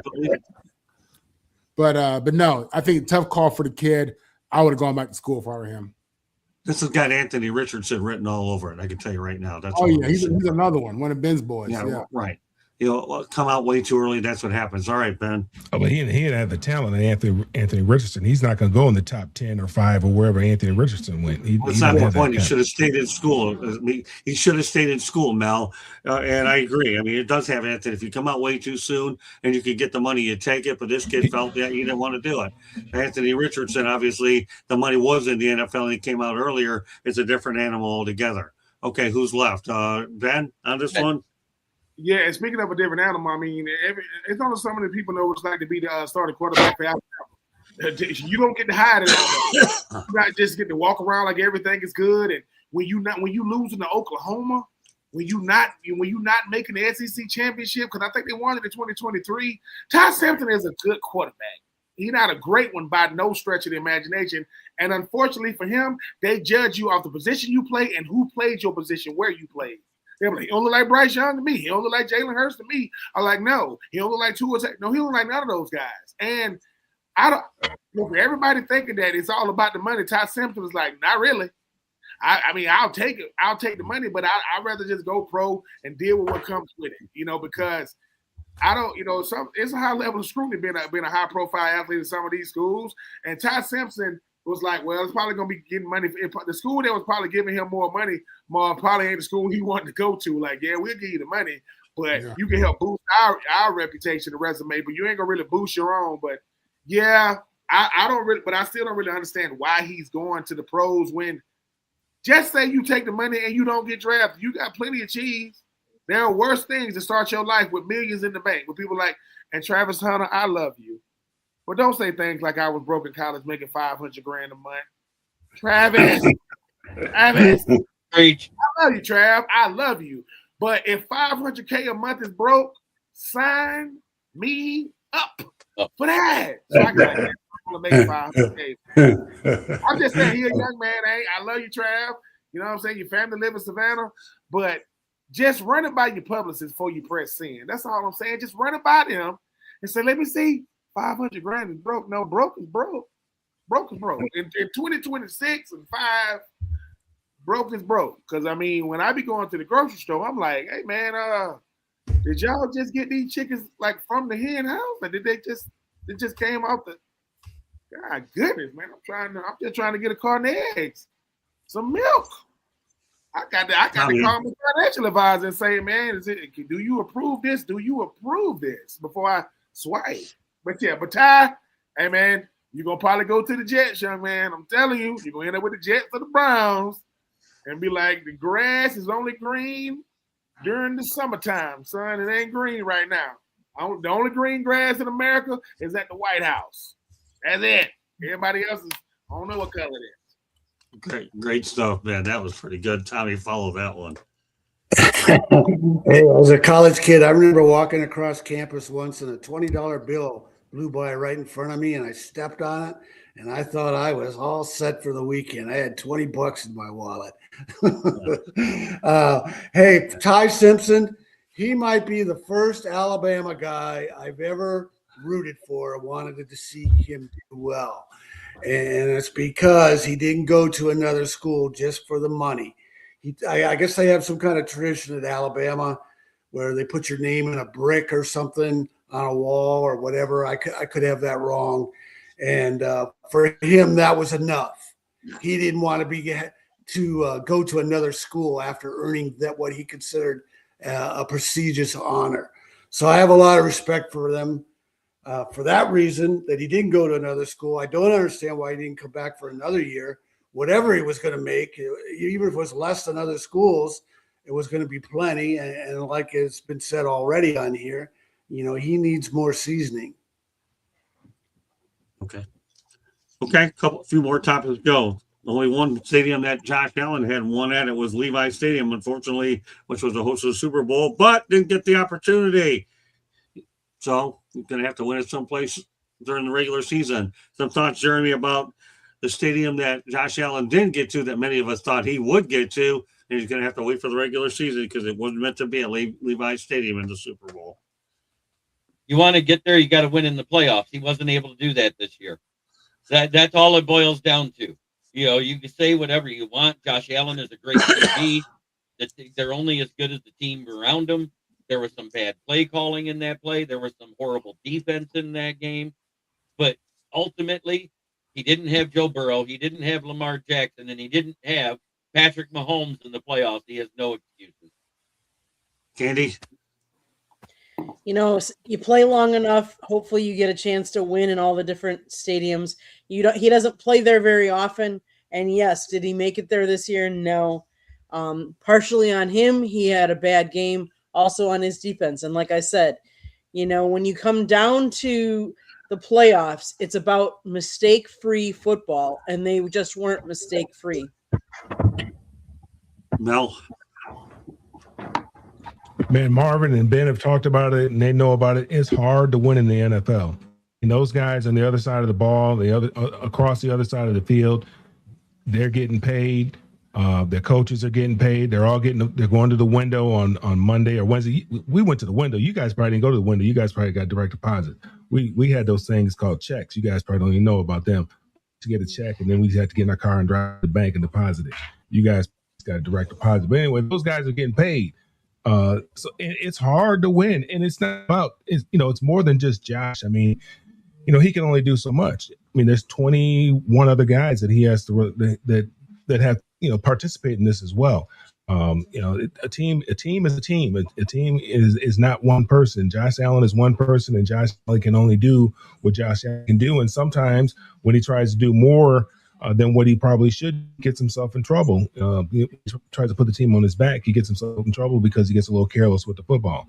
But no, I think tough call for the kid. I would have gone back to school if I were him. This has got Anthony Richardson written all over it. I can tell you right now. He's another one of Ben's boys. Yeah. Right. Come out way too early. That's what happens. All right, Ben. Oh, but he didn't have the talent of Anthony Richardson. He's not going to go in the top 10 or 5 or wherever Anthony Richardson went. That's not the point. He should have stayed in school. He should have stayed in school, Mel. And I agree. I mean, it does have Anthony. If you come out way too soon and you could get the money, you take it. But this kid felt that he didn't want to do it. Anthony Richardson, obviously, the money was in the NFL and he came out earlier. It's a different animal altogether. Okay, who's left? Ben, on this one? Yeah, and speaking of a different animal, I mean, it's only some of the people know what it's like to be the starting quarterback for Alabama. You don't get to hide it. You not just get to walk around like everything is good. And when you losing to Oklahoma, when you not making the SEC championship, because I think they won it in 2023. Ty Simpson is a good quarterback. He's not a great one by no stretch of the imagination. And unfortunately for him, they judge you off the position you play and who played your position, where you played. They're like, he don't look like Bryce Young to me. He don't look like Jalen Hurts to me. I'm like, no. He don't look like Tua. No, he don't look like none of those guys. And I don't. For everybody thinking that it's all about the money, Ty Simpson was like, not really. I mean, I'll take it. I'll take the money, but I'd rather just go pro and deal with what comes with it. Because I don't. It's a high level of scrutiny being a high profile athlete in some of these schools. And Ty Simpson was like, well, it's probably going to be getting money. The school that was probably giving him more money, probably ain't the school he wanted to go to. Like, yeah, we'll give you the money, but you can help boost our reputation, the resume, but you ain't going to really boost your own. But, yeah, I don't really – but I still don't really understand why he's going to the pros when just say you take the money and you don't get drafted. You got plenty of cheese. There are worse things to start your life with millions in the bank, with people like, and Travis Hunter, I love you. But don't say things like I was broke in college making $500,000 a month. Travis, Preach. I love you, Trav. I love you. But if $500K a month is broke, sign me up for that. So I got to make $500K. I'm just saying, you're a young man. I love you, Trav. You know what I'm saying? Your family live in Savannah, but just run it by your publicist before you press send. That's all I'm saying. Just run it by them and say, let me see. $500,000 is broke. No, broke is broke. Broke is broke. In 2026 and 5, broke is broke. Because I mean, when I be going to the grocery store, I'm like, hey man, did y'all just get these chickens like from the hen house? Or did it just came out the God goodness, man. I'm just trying to get a carton of eggs, some milk. I got to call my financial advisor and say, man, do you approve this? Do you approve this before I swipe? But yeah, but Ty, hey man, you're gonna probably go to the Jets, young man. I'm telling you, you're gonna end up with the Jets or the Browns and be like, the grass is only green during the summertime, son. It ain't green right now. The only green grass in America is at the White House. That's it. Everybody else is, I don't know what color it is. Great stuff, man. That was pretty good. Tommy, follow that one. Hey, as a college kid, I remember walking across campus once and a $20 bill blew by right in front of me and I stepped on it and I thought I was all set for the weekend. I had 20 bucks in my wallet. Hey, Ty Simpson, he might be the first Alabama guy I've ever rooted for, wanted to see him do well. And it's because he didn't go to another school just for the money. I guess they have some kind of tradition at Alabama where they put your name in a brick or something on a wall or whatever. I could have that wrong. And for him, that was enough. He didn't want to go to another school after earning that what he considered a prestigious honor. So I have a lot of respect for them for that reason, that he didn't go to another school. I don't understand why he didn't come back for another year. Whatever he was going to make, even if it was less than other schools, it was going to be plenty. And like it's been said already on here, he needs more seasoning. Okay. Few more topics to go. Only one stadium that Josh Allen had won at, it was Levi Stadium, unfortunately, which was the host of the Super Bowl, but didn't get the opportunity. So you're going to have to win it someplace during the regular season. Some thoughts, Jeremy, about the stadium that Josh Allen didn't get to that many of us thought he would get to, and he's going to have to wait for the regular season because it wasn't meant to be at Levi Stadium in the Super Bowl. You want to get there, you got to win in the playoffs. He wasn't able to do that this year. That's all it boils down to. You can say whatever you want. Josh Allen is a great QB. They're only as good as the team around him. There was some bad play calling in that play. There was some horrible defense in that game. But ultimately, he didn't have Joe Burrow. He didn't have Lamar Jackson. And he didn't have Patrick Mahomes in the playoffs. He has no excuses. Candy? You play long enough, hopefully you get a chance to win in all the different stadiums. He doesn't play there very often. And yes, did he make it there this year? No. Partially on him, he had a bad game, also on his defense. And like I said, when you come down to the playoffs, it's about mistake-free football, and they just weren't mistake-free. Mel? Man, Marvin and Ben have talked about it, and they know about it. It's hard to win in the NFL. And those guys on the other side of the ball, across the other side of the field, they're getting paid. Their coaches are getting paid. They're going to the window on Monday or Wednesday. We went to the window. You guys probably didn't go to the window. You guys probably got direct deposit. We had those things called checks. You guys probably don't even know about them. To get a check, and then we had to get in our car and drive to the bank and deposit it. You guys got a direct deposit. But anyway, those guys are getting paid. So it's hard to win, and it's not about it's more than just Josh. I mean, he can only do so much. I mean, there's 21 other guys that he has to that have participate in this as well. A team is a team. A team is not one person. Josh Allen is one person, and Josh Allen can only do what Josh Allen can do. And sometimes when he tries to do more than what he probably should, gets himself in trouble. He tries to put the team on his back. He gets himself in trouble because he gets a little careless with the football.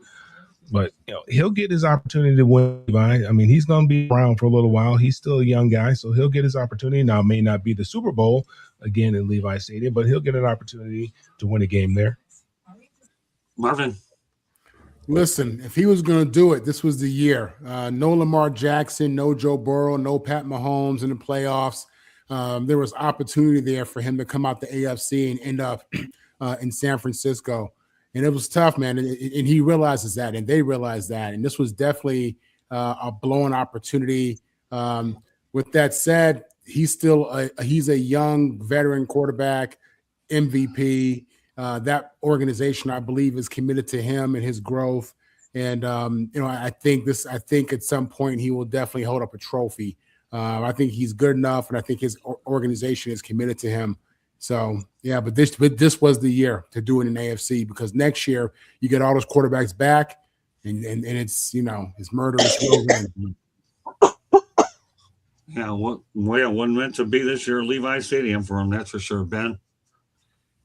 But he'll get his opportunity to win. I mean, he's going to be around for a little while. He's still a young guy, so he'll get his opportunity. Now, it may not be the Super Bowl again in Levi Stadium, but he'll get an opportunity to win a game there. Marvin? Listen, if he was going to do it, this was the year. No Lamar Jackson, no Joe Burrow, no Pat Mahomes in the playoffs. There was opportunity there for him to come out the AFC and end up in San Francisco. And it was tough, man. And he realizes that, and they realize that. And this was definitely a blown opportunity. With that said, he's a young veteran quarterback, MVP. That organization, I believe, is committed to him and his growth. And I think at some point he will definitely hold up a trophy. I think he's good enough, and I think his organization is committed to him. So yeah, but this was the year to do it in AFC, because next year you get all those quarterbacks back, and it's it's murderous. Yeah, wasn't meant to be this year, Levi Stadium for him, that's for sure. Ben?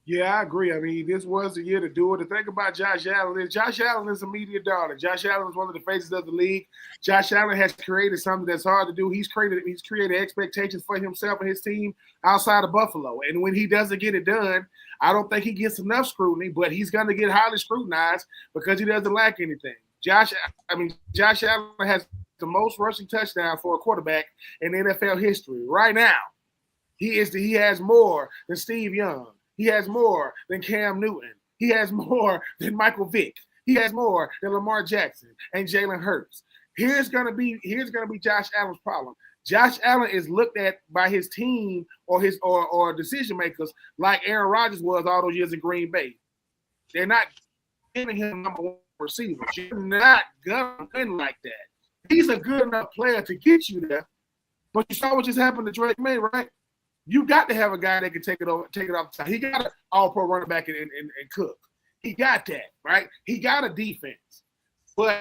Yeah, I agree. I mean, this was the year to do it. The thing about Josh Allen is a media darling. Josh Allen is one of the faces of the league. Josh Allen has created something that's hard to do. He's created expectations for himself and his team outside of Buffalo. And when he doesn't get it done, I don't think he gets enough scrutiny, but he's going to get highly scrutinized because he doesn't lack anything. Josh Allen has the most rushing touchdowns for a quarterback in NFL history right now. He has more than Steve Young. He has more than Cam Newton. He has more than Michael Vick. He has more than Lamar Jackson and Jalen Hurts. Here's gonna be Josh Allen's problem. Josh Allen is looked at by his team or his or decision makers like Aaron Rodgers was all those years in Green Bay. They're not giving him number one receiver. You're not gonna win like that. He's a good enough player to get you there. But you saw what just happened to Drake May, right? You got to have a guy that can take it off the side. He got an all-pro running back and Cook. He got that, right? He got a defense. But,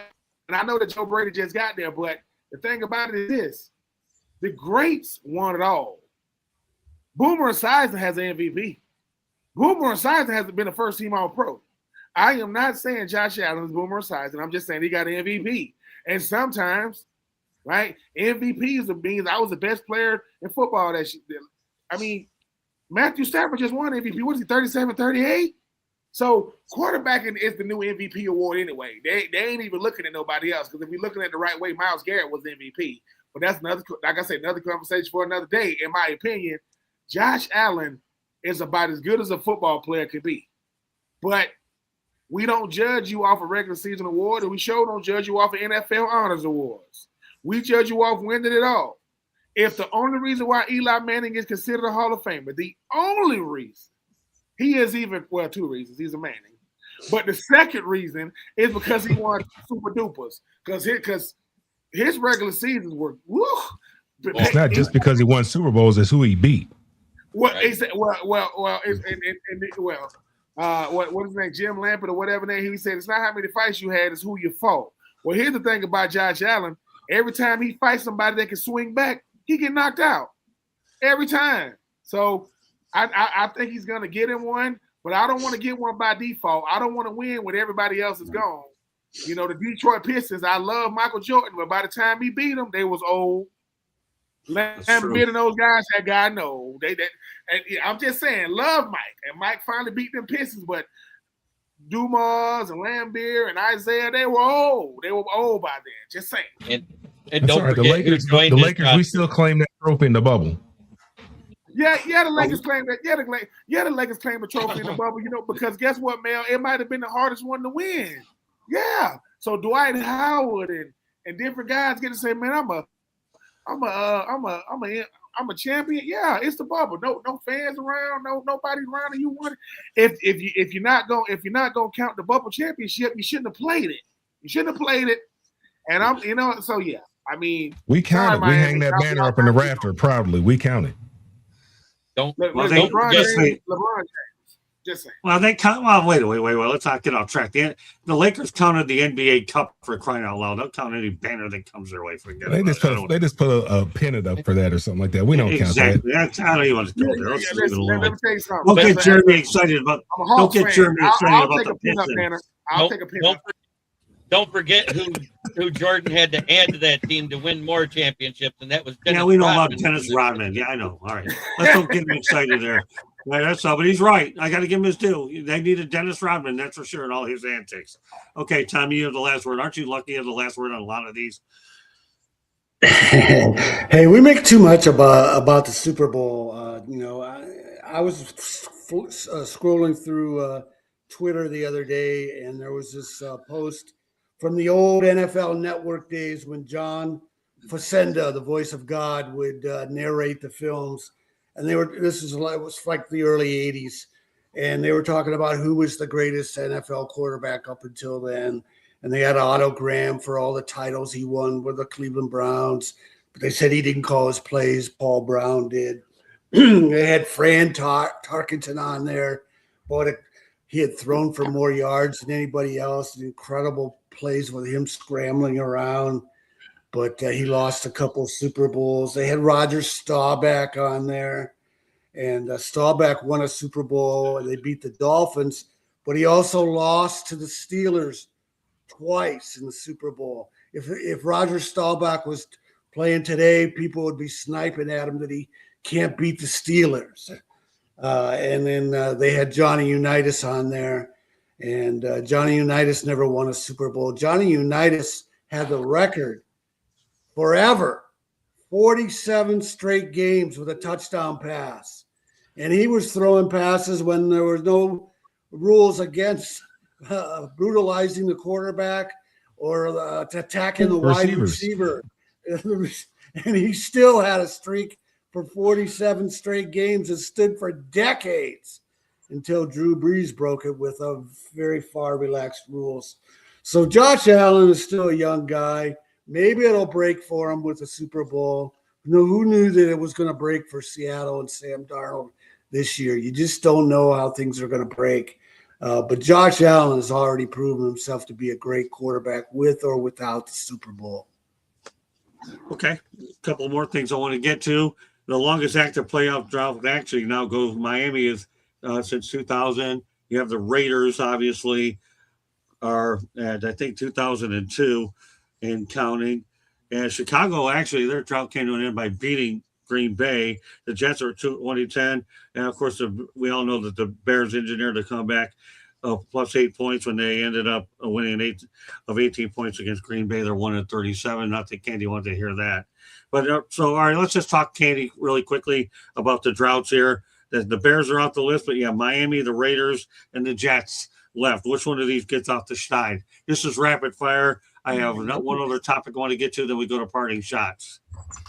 and I know that Joe Brady just got there, but the thing about it is this. The greats won it all. Boomer Esiason has an MVP. Boomer Esiason hasn't been a first-team All-Pro. I am not saying Josh Allen is Boomer Esiason. I'm just saying he got an MVP. And sometimes, right, MVPs means I was the best player in football that year. I mean, Matthew Stafford just won MVP. What is he, 37, 38? So quarterbacking is the new MVP award anyway. They ain't even looking at nobody else because if we're looking at the right way, Myles Garrett was the MVP. But that's another, like I said, another conversation for another day. In my opinion, Josh Allen is about as good as a football player could be. But we don't judge you off a regular season award, and we sure don't judge you off of NFL honors awards. We judge you off winning it all. If the only reason why Eli Manning is considered a Hall of Famer, the only reason he is even, well, two reasons. He's a Manning. But the second reason is because he won Super Dupers. Because his regular seasons were, woo. It's not just because he won Super Bowls, it's who he beat. What is his name? Jim Lampert or whatever name. He said, it's not how many fights you had, it's who you fought. Well, here's the thing about Josh Allen. Every time he fights somebody that can swing back, he get knocked out every time. So I think he's going to get him one, but I don't want to get one by default. I don't want to win when everybody else is gone. You know, the Detroit Pistons, I love Michael Jordan, but by the time he beat them, they was old. Lambert and those guys, that guy, no. And I'm just saying, love Mike. And Mike finally beat them Pistons, but Dumas and Lambert and Isaiah, they were old. They were old by then. Just saying. And don't forget the Lakers, we still claim that trophy in the bubble. Yeah, the Lakers claim that. The Lakers claim the trophy in the bubble. You know, because guess what, Mel? It might have been the hardest one to win. Yeah. So Dwight Howard and different guys get to say, man, I'm a champion. Yeah, it's the bubble. No fans around. Nobody around, and you won it. If you're not gonna count the bubble championship, you shouldn't have played it. You shouldn't have played it. And so yeah. I mean, we count it. We hang that banner up in the rafter proudly. We count it. LeBron James. Just saying. Well, they count. Well, wait. Let's not get off track. The Lakers counted the NBA Cup for crying out loud. They'll count any banner that comes their way. They just put a pennant up for that or something like that. We don't count that. I don't even want to go there. Let's leave it alone. Let me tell you something. Don't get Jeremy excited about. Don't get Jeremy excited about the Pistons. I'll take a pin up. Don't forget who Jordan had to add to that team to win more championships, and that was Dennis Yeah, we know Rodman. about Dennis Rodman. Yeah, I know. All right. Let's don't get him excited there. Right, that's all. But he's right. I got to give him his due. They needed Dennis Rodman, that's for sure, and all his antics. Okay, Tommy, you have the last word. Aren't you lucky you have the last word on a lot of these? Hey, we make too much about the Super Bowl. I was scrolling through Twitter the other day, and there was this post from the old NFL Network days when John Facenda, the voice of God, would narrate the films. And it was like the early 80s. And they were talking about who was the greatest NFL quarterback up until then. And they had an autogram for all the titles he won with the Cleveland Browns. But they said he didn't call his plays. Paul Brown did. They had Fran Tarkenton on there. He had thrown for more yards than anybody else. Incredible plays with him scrambling around. But he lost a couple Super Bowls. They had Roger Staubach on there. And Staubach won a Super Bowl, and they beat the Dolphins, but he also lost to the Steelers twice in the Super Bowl. If Roger Staubach was playing today, people would be sniping at him that he can't beat the Steelers. And then they had Johnny Unitas on there, and Johnny Unitas never won a Super Bowl. Johnny Unitas had the record forever, 47 straight games with a touchdown pass. And he was throwing passes when there was no rules against brutalizing the quarterback or attacking the wide receiver. And he still had a streak for 47 straight games that stood for decades until Drew Brees broke it with a very far relaxed rules. So Josh Allen is still a young guy. Maybe it'll break for him with the Super Bowl. Who knew that it was going to break for Seattle and Sam Darnold this year? You just don't know how things are going to break. But Josh Allen has already proven himself to be a great quarterback with or without the Super Bowl. Okay, a couple more things I want to get to. The longest active playoff drought actually now goes Miami is since 2000. You have the Raiders, obviously, are at, I think, 2002 and counting. And Chicago, actually, their drought came to an end by beating Green Bay. The Jets are 2010. And, of course, we all know that the Bears engineered a comeback of plus 8 points when they ended up winning 18 points against Green Bay. They're 1-37. Not that Candy wanted to hear that. But so, all right, let's just talk, Candy, really quickly about the droughts here. The Bears are off the list, but yeah, Miami, the Raiders, and the Jets left. Which one of these gets off the schneid? This is rapid fire. I have not one other topic I want to get to, then we go to parting shots.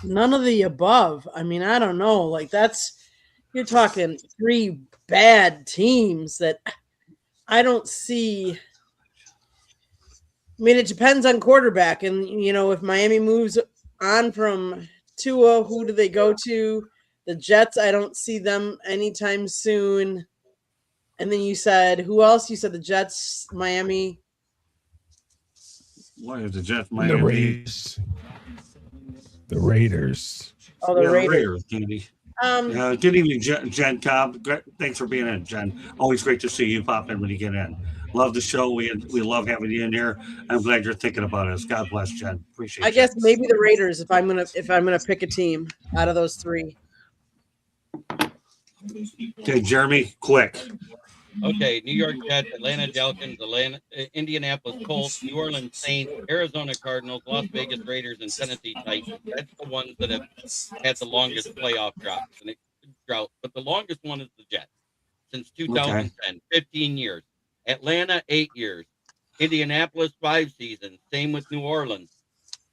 None of the above. I mean, I don't know. Like, you're talking three bad teams that I don't see. I mean, it depends on quarterback. And, if Miami moves on from Tua, who do they go to? The Jets, I don't see them anytime soon. And then you said, who else? You said the Jets, Miami. What is the Jets, Miami? The Raiders. Oh, the Raiders. Candy. Good evening, Jen Cobb. Thanks for being in, Jen. Always great to see you pop in when you get in. Love the show. We love having you in here. I'm glad you're thinking about us. God bless, Jen. Appreciate it. I guess maybe the Raiders if I'm gonna pick a team out of those three. Okay, Jeremy, quick. Okay, New York Jets, Atlanta Falcons, Indianapolis Colts, New Orleans Saints, Arizona Cardinals, Las Vegas Raiders, and Tennessee Titans. That's the ones that have had the longest playoff drought. But the longest one is the Jets since 2010, 15 years. Atlanta, 8 years. Indianapolis, 5 seasons. Same with New Orleans.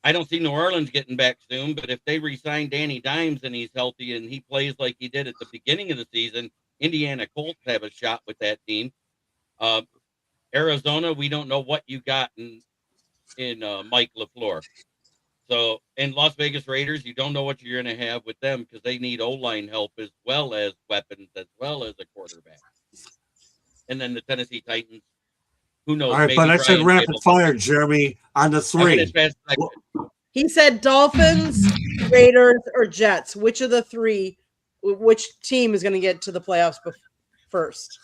I don't see New Orleans getting back soon, but if they re-sign Danny Dimes and he's healthy and he plays like he did at the beginning of the season, Indiana Colts have a shot with that team. Arizona, we don't know what you got in Mike LaFleur. So, and Las Vegas Raiders, you don't know what you're going to have with them because they need O-line help as well as weapons, as well as a quarterback. And then the Tennessee Titans, who knows? All right, but I said rapid fire, Jeremy, on the three. He said Dolphins, Raiders, or Jets. Which of the three? Which team is going to get to the playoffs first?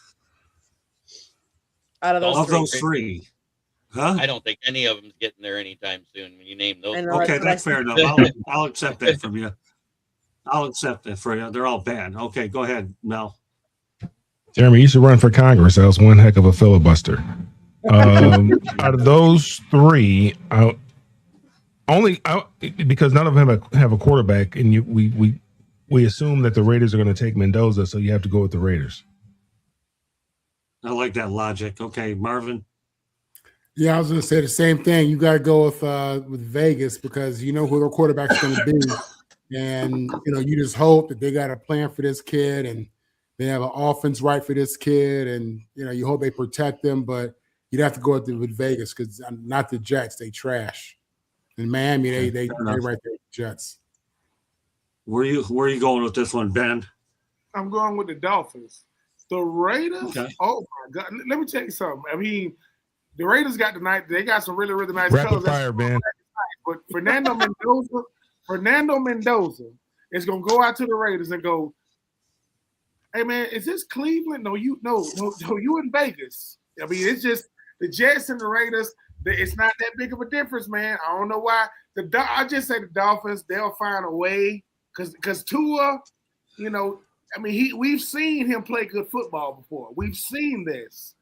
Out of those three. Huh? I don't think any of them's getting there anytime soon when you name those. Okay, that's fair enough. I'll accept that from you. I'll accept that for you. They're all bad. Okay, go ahead, Mel. Jeremy, you should run for Congress. That was one heck of a filibuster. Out of those three, because none of them have a quarterback, and we assume that the Raiders are going to take Mendoza, so you have to go with the Raiders. I like that logic. Okay, Marvin. Yeah, I was going to say the same thing. You got to go with Vegas because you know who their quarterback's going to be, and you just hope that they got a plan for this kid and they have an offense right for this kid, and you hope they protect them. But you'd have to go with Vegas because not the Jets. They trash. In Miami, they right there with the Jets. Where are you going with this one, Ben? I'm going with the Dolphins. The Raiders. Okay. Oh my God! Let me tell you something. I mean, the Raiders got they got some really, really nice rapid colors. Fire, Ben. But Fernando Mendoza is going to go out to the Raiders and go, hey man, is this Cleveland? No, you in Vegas. I mean, it's just the Jets and the Raiders. It's not that big of a difference, man. I don't know why. I just say the Dolphins. They'll find a way because Tua, you know, I mean, we've seen him play good football before. We've seen this.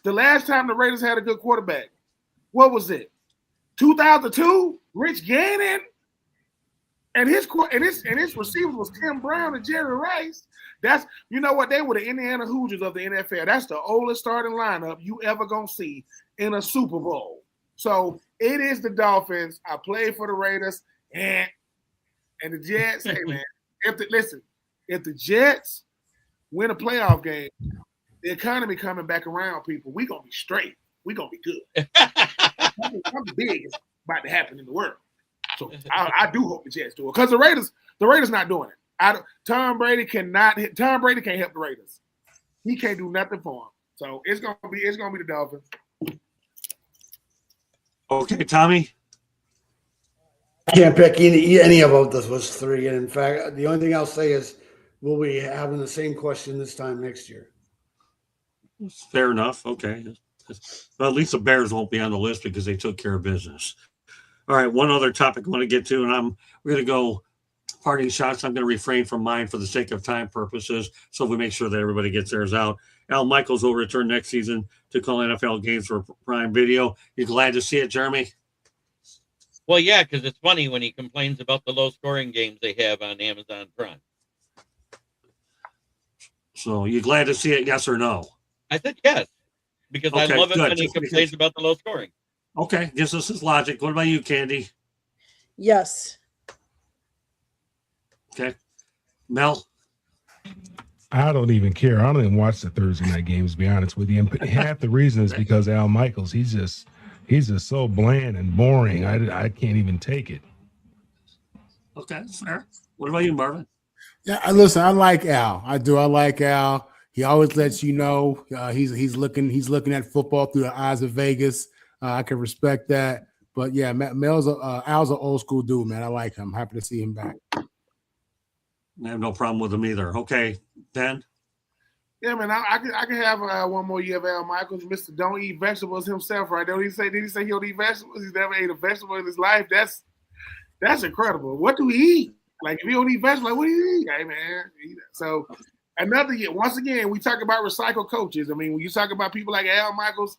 The last time the Raiders had a good quarterback, what was it? 2002, Rich Gannon, and his receivers was Tim Brown and Jerry Rice. That's, you know what, they were the Indiana Hoosiers of the NFL. That's the oldest starting lineup you ever gonna see in a Super Bowl. So it is the Dolphins. I played for the Raiders and the Jets. Hey man, if the Jets win a playoff game, the economy coming back around, people, we gonna be straight. We gonna be good. Something big is about to happen in the world. So I do hope the Jets do it because the Raiders not doing it. Tom Brady can't help the Raiders. He can't do nothing for them. So it's gonna be the Dolphins. Okay, Tommy. I can't pick any of those three. And in fact, the only thing I'll say is, will we having the same question this time next year? Fair enough. Okay. Well, at least the Bears won't be on the list because they took care of business. All right, one other topic I want to get to, and we're going to go parting shots. I'm going to refrain from mine for the sake of time purposes, so we make sure that everybody gets theirs out. Al Michaels will return next season to call NFL games for Prime Video. You glad to see it, Jeremy? Well, yeah, because it's funny when he complains about the low-scoring games they have on Amazon Prime. So you glad to see it, yes or no? I said yes, because I love it when he complains about the low scoring. Okay, gives us his logic. What about you, Candy? Yes. Okay. Mel? I don't even care. I don't even watch the Thursday night games, to be honest with you. And half the reason is because Al Michaels, he's just so bland and boring. I can't even take it. Okay, that's fair. What about you, Marvin? Yeah, listen, I like Al. I do. I like Al. He always lets you know he's looking at football through the eyes of Vegas. I can respect that. But yeah, Al's an old school dude, man. I like him. Happy to see him back. I have no problem with him either. Okay, Ben? Yeah, man, I can have one more year of Al Michaels. Mr. Don't Eat Vegetables himself, right? Did he say he don't eat vegetables? He's never ate a vegetable in his life. That's incredible. What do he eat? Like, if you don't eat vegetables, like, what do you eat? Hey, man. So another year, once again, we talk about recycled coaches. I mean, when you talk about people like Al Michaels,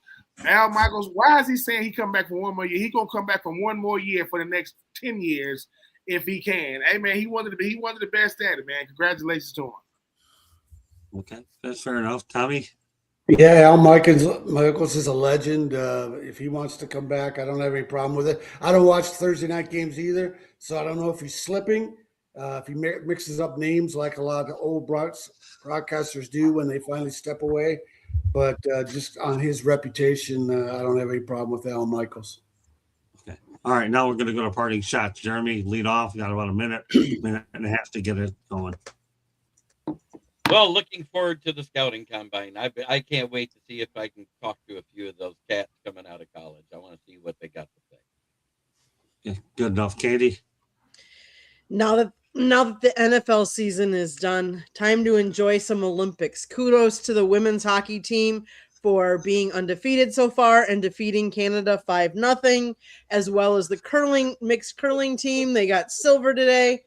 why is he saying he come back for one more year? He gonna come back for one more year for the next 10 years if he can. Hey man, he wanted the best at it, man. Congratulations to him. Okay, that's fair enough. Tommy? Yeah, Al Michaels is a legend. If he wants to come back, I don't have any problem with it. I don't watch Thursday night games either, so I don't know if he's slipping. If he mixes up names like a lot of the old broadcasters do when they finally step away. But just on his reputation, I don't have any problem with Al Michaels. Okay. All right, now we're going to go to parting shots. Jeremy, lead off. We got about a minute and a half to get it going. Well, looking forward to the scouting combine. I can't wait to see if I can talk to a few of those cats coming out of college. I want to see what they got to say. Okay, good enough. Candy? Now that the NFL season is done, time to enjoy some Olympics. Kudos to the women's hockey team for being undefeated so far and defeating Canada 5-0, as well as the mixed curling team. They got silver today.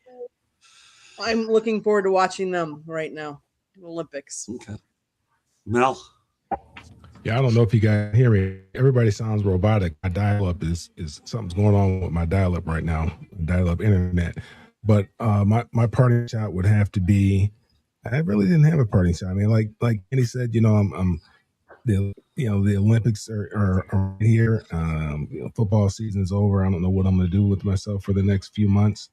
I'm looking forward to watching them right now. Olympics. Okay. Mel? Yeah, I don't know if you guys hear me. Everybody sounds robotic. My dial-up is something's going on with my dial-up right now. Dial-up internet. But my parting shot would have to be. I really didn't have a parting shot. I mean, like Kenny said, I'm the Olympics are here. Football season is over. I don't know what I'm going to do with myself for the next few months.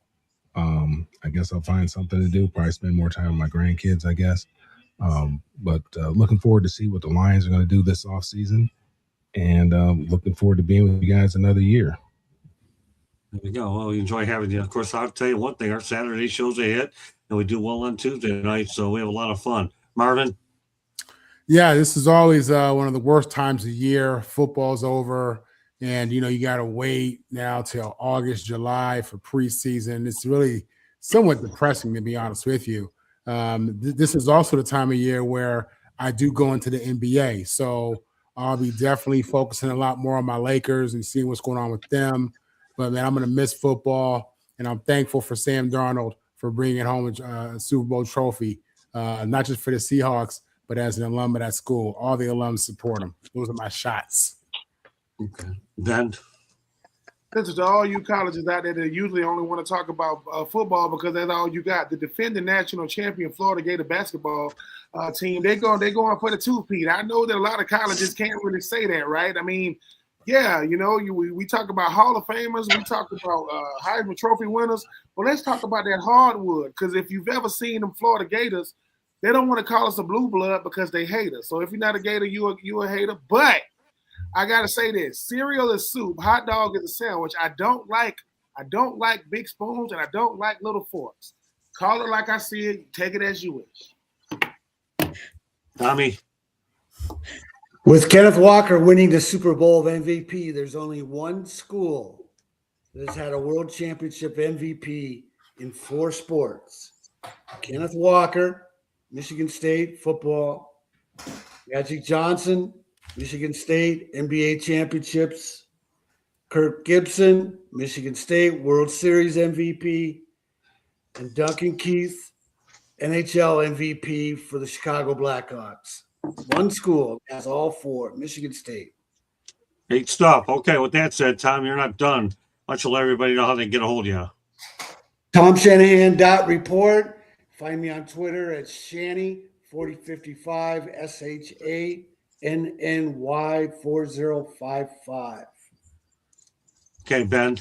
I guess I'll find something to do. Probably spend more time with my grandkids, I guess. But looking forward to see what the Lions are going to do this off season, and looking forward to being with you guys another year. There we go. Well, we enjoy having you. Of course, I'll tell you one thing. Our Saturday show's a hit, and we do well on Tuesday night, so we have a lot of fun. Marvin? Yeah, this is always one of the worst times of year. Football's over, and, you got to wait now till August, July for preseason. It's really somewhat depressing, to be honest with you. This is also the time of year where I do go into the NBA. So I'll be definitely focusing a lot more on my Lakers and seeing what's going on with them. But, man, I'm going to miss football, and I'm thankful for Sam Darnold for bringing home a Super Bowl trophy, not just for the Seahawks, but as an alum of that school. All the alums support him. Those are my shots. Okay. Then This is to all you colleges out there that usually only want to talk about football because that's all you got. The defending national champion Florida Gator basketball team, they're going for the two-peat. I know that a lot of colleges can't really say that, right? I mean, yeah, we talk about Hall of Famers, we talk about Heisman Trophy winners, but let's talk about that hardwood, because if you've ever seen them Florida Gators, they don't want to call us a blue blood because they hate us. So if you're not a Gator, you a hater. But I gotta say this: cereal is soup, hot dog is a sandwich. I don't like big spoons, and I don't like little forks. Call it like I see it. Take it as you wish. Tommy. With Kenneth Walker winning the Super Bowl MVP, there's only one school that has had a world championship MVP in 4 sports. Kenneth Walker, Michigan State football. Magic Johnson, Michigan State NBA championships. Kirk Gibson, Michigan State World Series MVP. And Duncan Keith, NHL MVP for the Chicago Blackhawks. One school has all 4, Michigan State. Great stuff. Okay, with that said, Tom, you're not done. Why don't you let everybody know how they can get a hold of you? TomShanahan.report. Find me on Twitter at Shanny4055, SHANNY4055. Okay, Ben.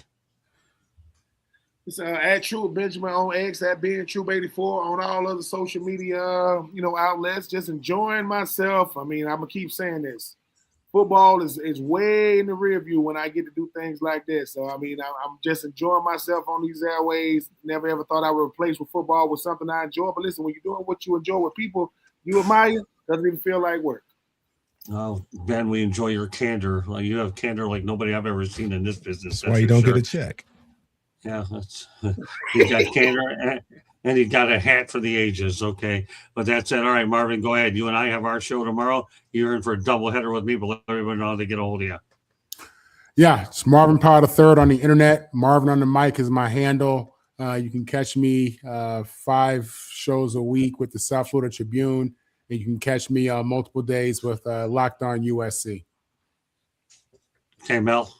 It's at True Benjamin on X, at being True84 on all other social media, outlets. Just enjoying myself. I mean, I'm gonna keep saying this. Football is way in the rear view when I get to do things like this. So I mean, I'm just enjoying myself on these airways. Never ever thought I would replace with football with something I enjoy. But listen, when you're doing what you enjoy with people you admire, doesn't even feel like work. Oh, Ben, we enjoy your candor. You have candor like nobody I've ever seen in this business. That's why you don't get a check. Yeah, that's he's got candor and he got a hat for the ages. Okay, but that's it. All right, Marvin, go ahead. You and I have our show tomorrow. You're in for a doubleheader with me, but let everybody know how they get a hold of you. Yeah, it's Marvin Powell III on the internet. Marvin on the mic is my handle. You can catch me 5 shows a week with the South Florida Tribune, and you can catch me multiple days with Locked On USC. Okay, Mel.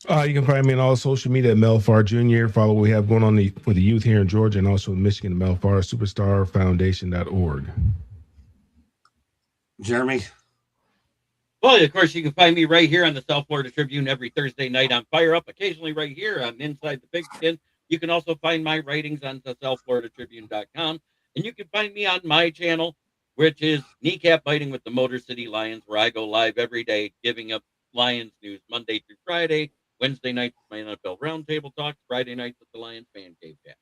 You can find me on all social media at Mel Farr Jr. Follow what we have going on for the youth here in Georgia and also in Michigan, Mel Farr Superstarfoundation.org. Jeremy. Well, of course, you can find me right here on the South Florida Tribune every Thursday night on Fire Up, occasionally right here on Inside the Pigskin. You can also find my writings on the SouthFloridaTribune.com. And you can find me on my channel, which is Kneecap Biting with the Motor City Lions, where I go live every day, giving up Lions news Monday through Friday. Wednesday nights, my NFL Roundtable Talk. Friday nights at the Lions Fan Cave Chat.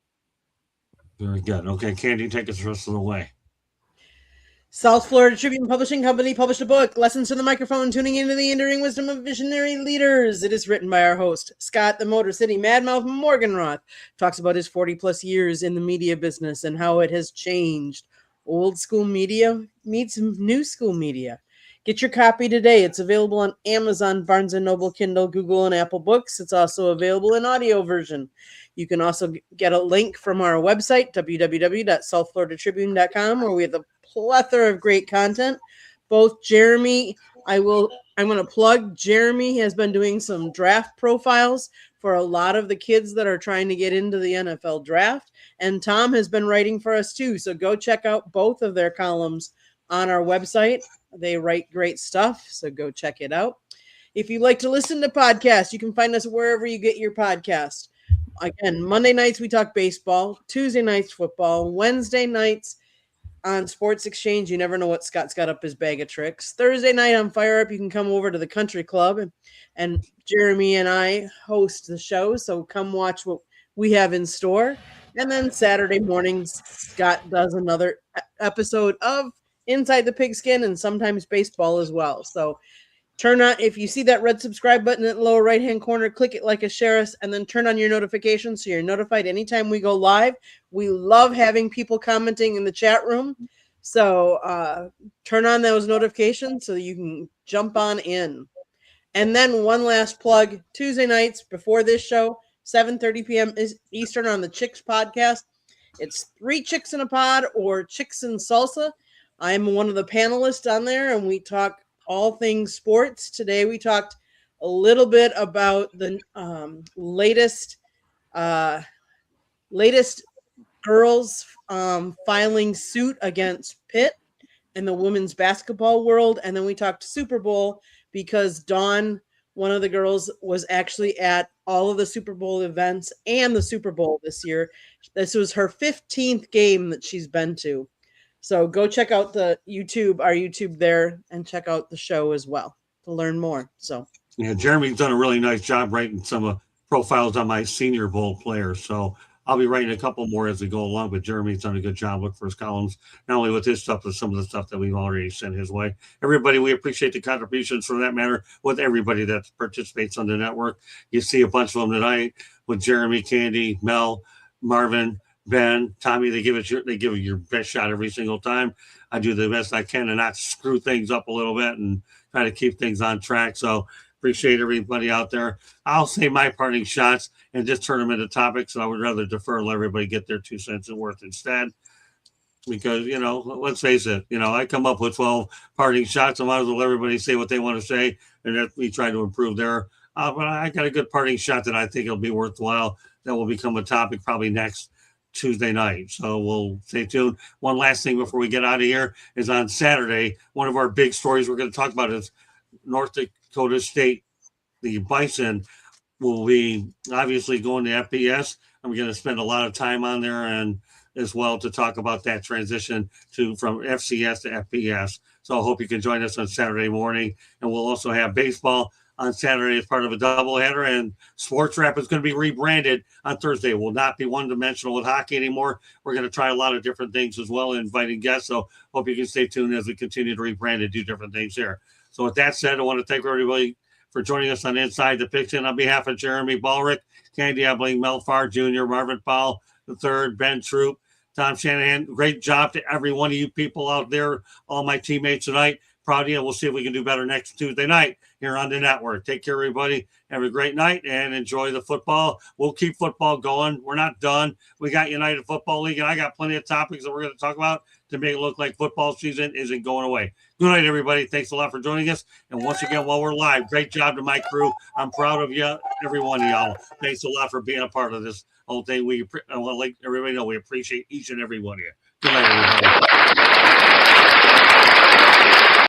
Very good. Okay, Candy, take us the rest of the way. South Florida Tribune Publishing Company published a book, Lessons to the Microphone, Tuning into the Enduring Wisdom of Visionary Leaders. It is written by our host, Scott the Motor City Madmouth Morganroth. Talks about his 40-plus years in the media business and how it has changed. Old school media meets new school media. Get your copy today. It's available on Amazon, Barnes & Noble, Kindle, Google, and Apple Books. It's also available in audio version. You can also get a link from our website, www.southfloridatribune.com, where we have a plethora of great content. Both Jeremy, I'm going to plug, Jeremy has been doing some draft profiles for a lot of the kids that are trying to get into the NFL draft. And Tom has been writing for us too. So go check out both of their columns on our website. They write great stuff, so go check it out. If you like to listen to podcasts, you can find us wherever you get your podcast. Again, Monday nights we talk baseball, Tuesday nights football, Wednesday nights on Sports Exchange. You never know what Scott's got up his bag of tricks. Thursday night on Fire Up, you can come over to the Country Club, and Jeremy and I host the show, so come watch what we have in store. And then Saturday mornings, Scott does another episode of Inside the Pigskin and sometimes baseball as well. So turn on, if you see that red subscribe button in the lower right hand corner, click it like a share us, and then turn on your notifications so you're notified anytime we go live. We love having people commenting in the chat room. So turn on those notifications so you can jump on in. And then one last plug, Tuesday nights before this show, 7:30 p.m. Eastern on the Chicks podcast. It's 3 Chicks in a Pod or Chicks in Salsa. I'm one of the panelists on there, and we talk all things sports. Today we talked a little bit about the latest girls filing suit against Pitt in the women's basketball world. And then we talked Super Bowl because Dawn, one of the girls, was actually at all of the Super Bowl events and the Super Bowl this year. This was her 15th game that she's been to. So go check out our YouTube there, and check out the show as well to learn more. So yeah, Jeremy's done a really nice job writing some profiles on my Senior Bowl players. So I'll be writing a couple more as we go along, but Jeremy's done a good job. Look for his columns, not only with his stuff, but some of the stuff that we've already sent his way. Everybody, we appreciate the contributions for that matter with everybody that participates on the network. You see a bunch of them tonight with Jeremy, Candy, Mel, Marvin, Ben, Tommy. They give it your best shot every single time. I do the best I can to not screw things up a little bit and try to keep things on track. So appreciate everybody out there. I'll say my parting shots and just turn them into topics. I would rather defer and let everybody get their 2 cents worth instead. Because, let's face it, I come up with 12 parting shots. I might as well let everybody say what they want to say, and that we try to improve there. But I got a good parting shot that I think it'll be worthwhile. That will become a topic probably next Tuesday night. So we'll stay tuned. One last thing before we get out of here is on Saturday, one of our big stories we're going to talk about is North Dakota State. The Bison will be obviously going to FBS. I'm going to spend a lot of time on there and as well to talk about that transition from FCS to FBS. So I hope you can join us on Saturday morning. And we'll also have baseball on Saturday as part of a doubleheader, and Sports Wrap is going to be rebranded on Thursday. It will not be one-dimensional with hockey anymore. We're going to try a lot of different things as well, inviting guests. So hope you can stay tuned as we continue to rebrand and do different things here. So with that said, I want to thank everybody for joining us on Inside the Pigskin. On behalf of Jeremy Ballrick, Candy Ebling, Mel Farr Jr., Marvin Powell III, Ben Troop, Tom Shanahan, great job to every one of you people out there, all my teammates tonight. Proud of you. We'll see if we can do better next Tuesday night here on the network. Take care, everybody. Have a great night and enjoy the football. We'll keep football going. We're not done. We got United Football League, and I got plenty of topics that we're going to talk about to make it look like football season isn't going away. Good night, everybody. Thanks a lot for joining us. And once again, while we're live, great job to my crew. I'm proud of you, every one of y'all. Thanks a lot for being a part of this whole thing. I want to let everybody know we appreciate each and every one of you. Good night, everybody.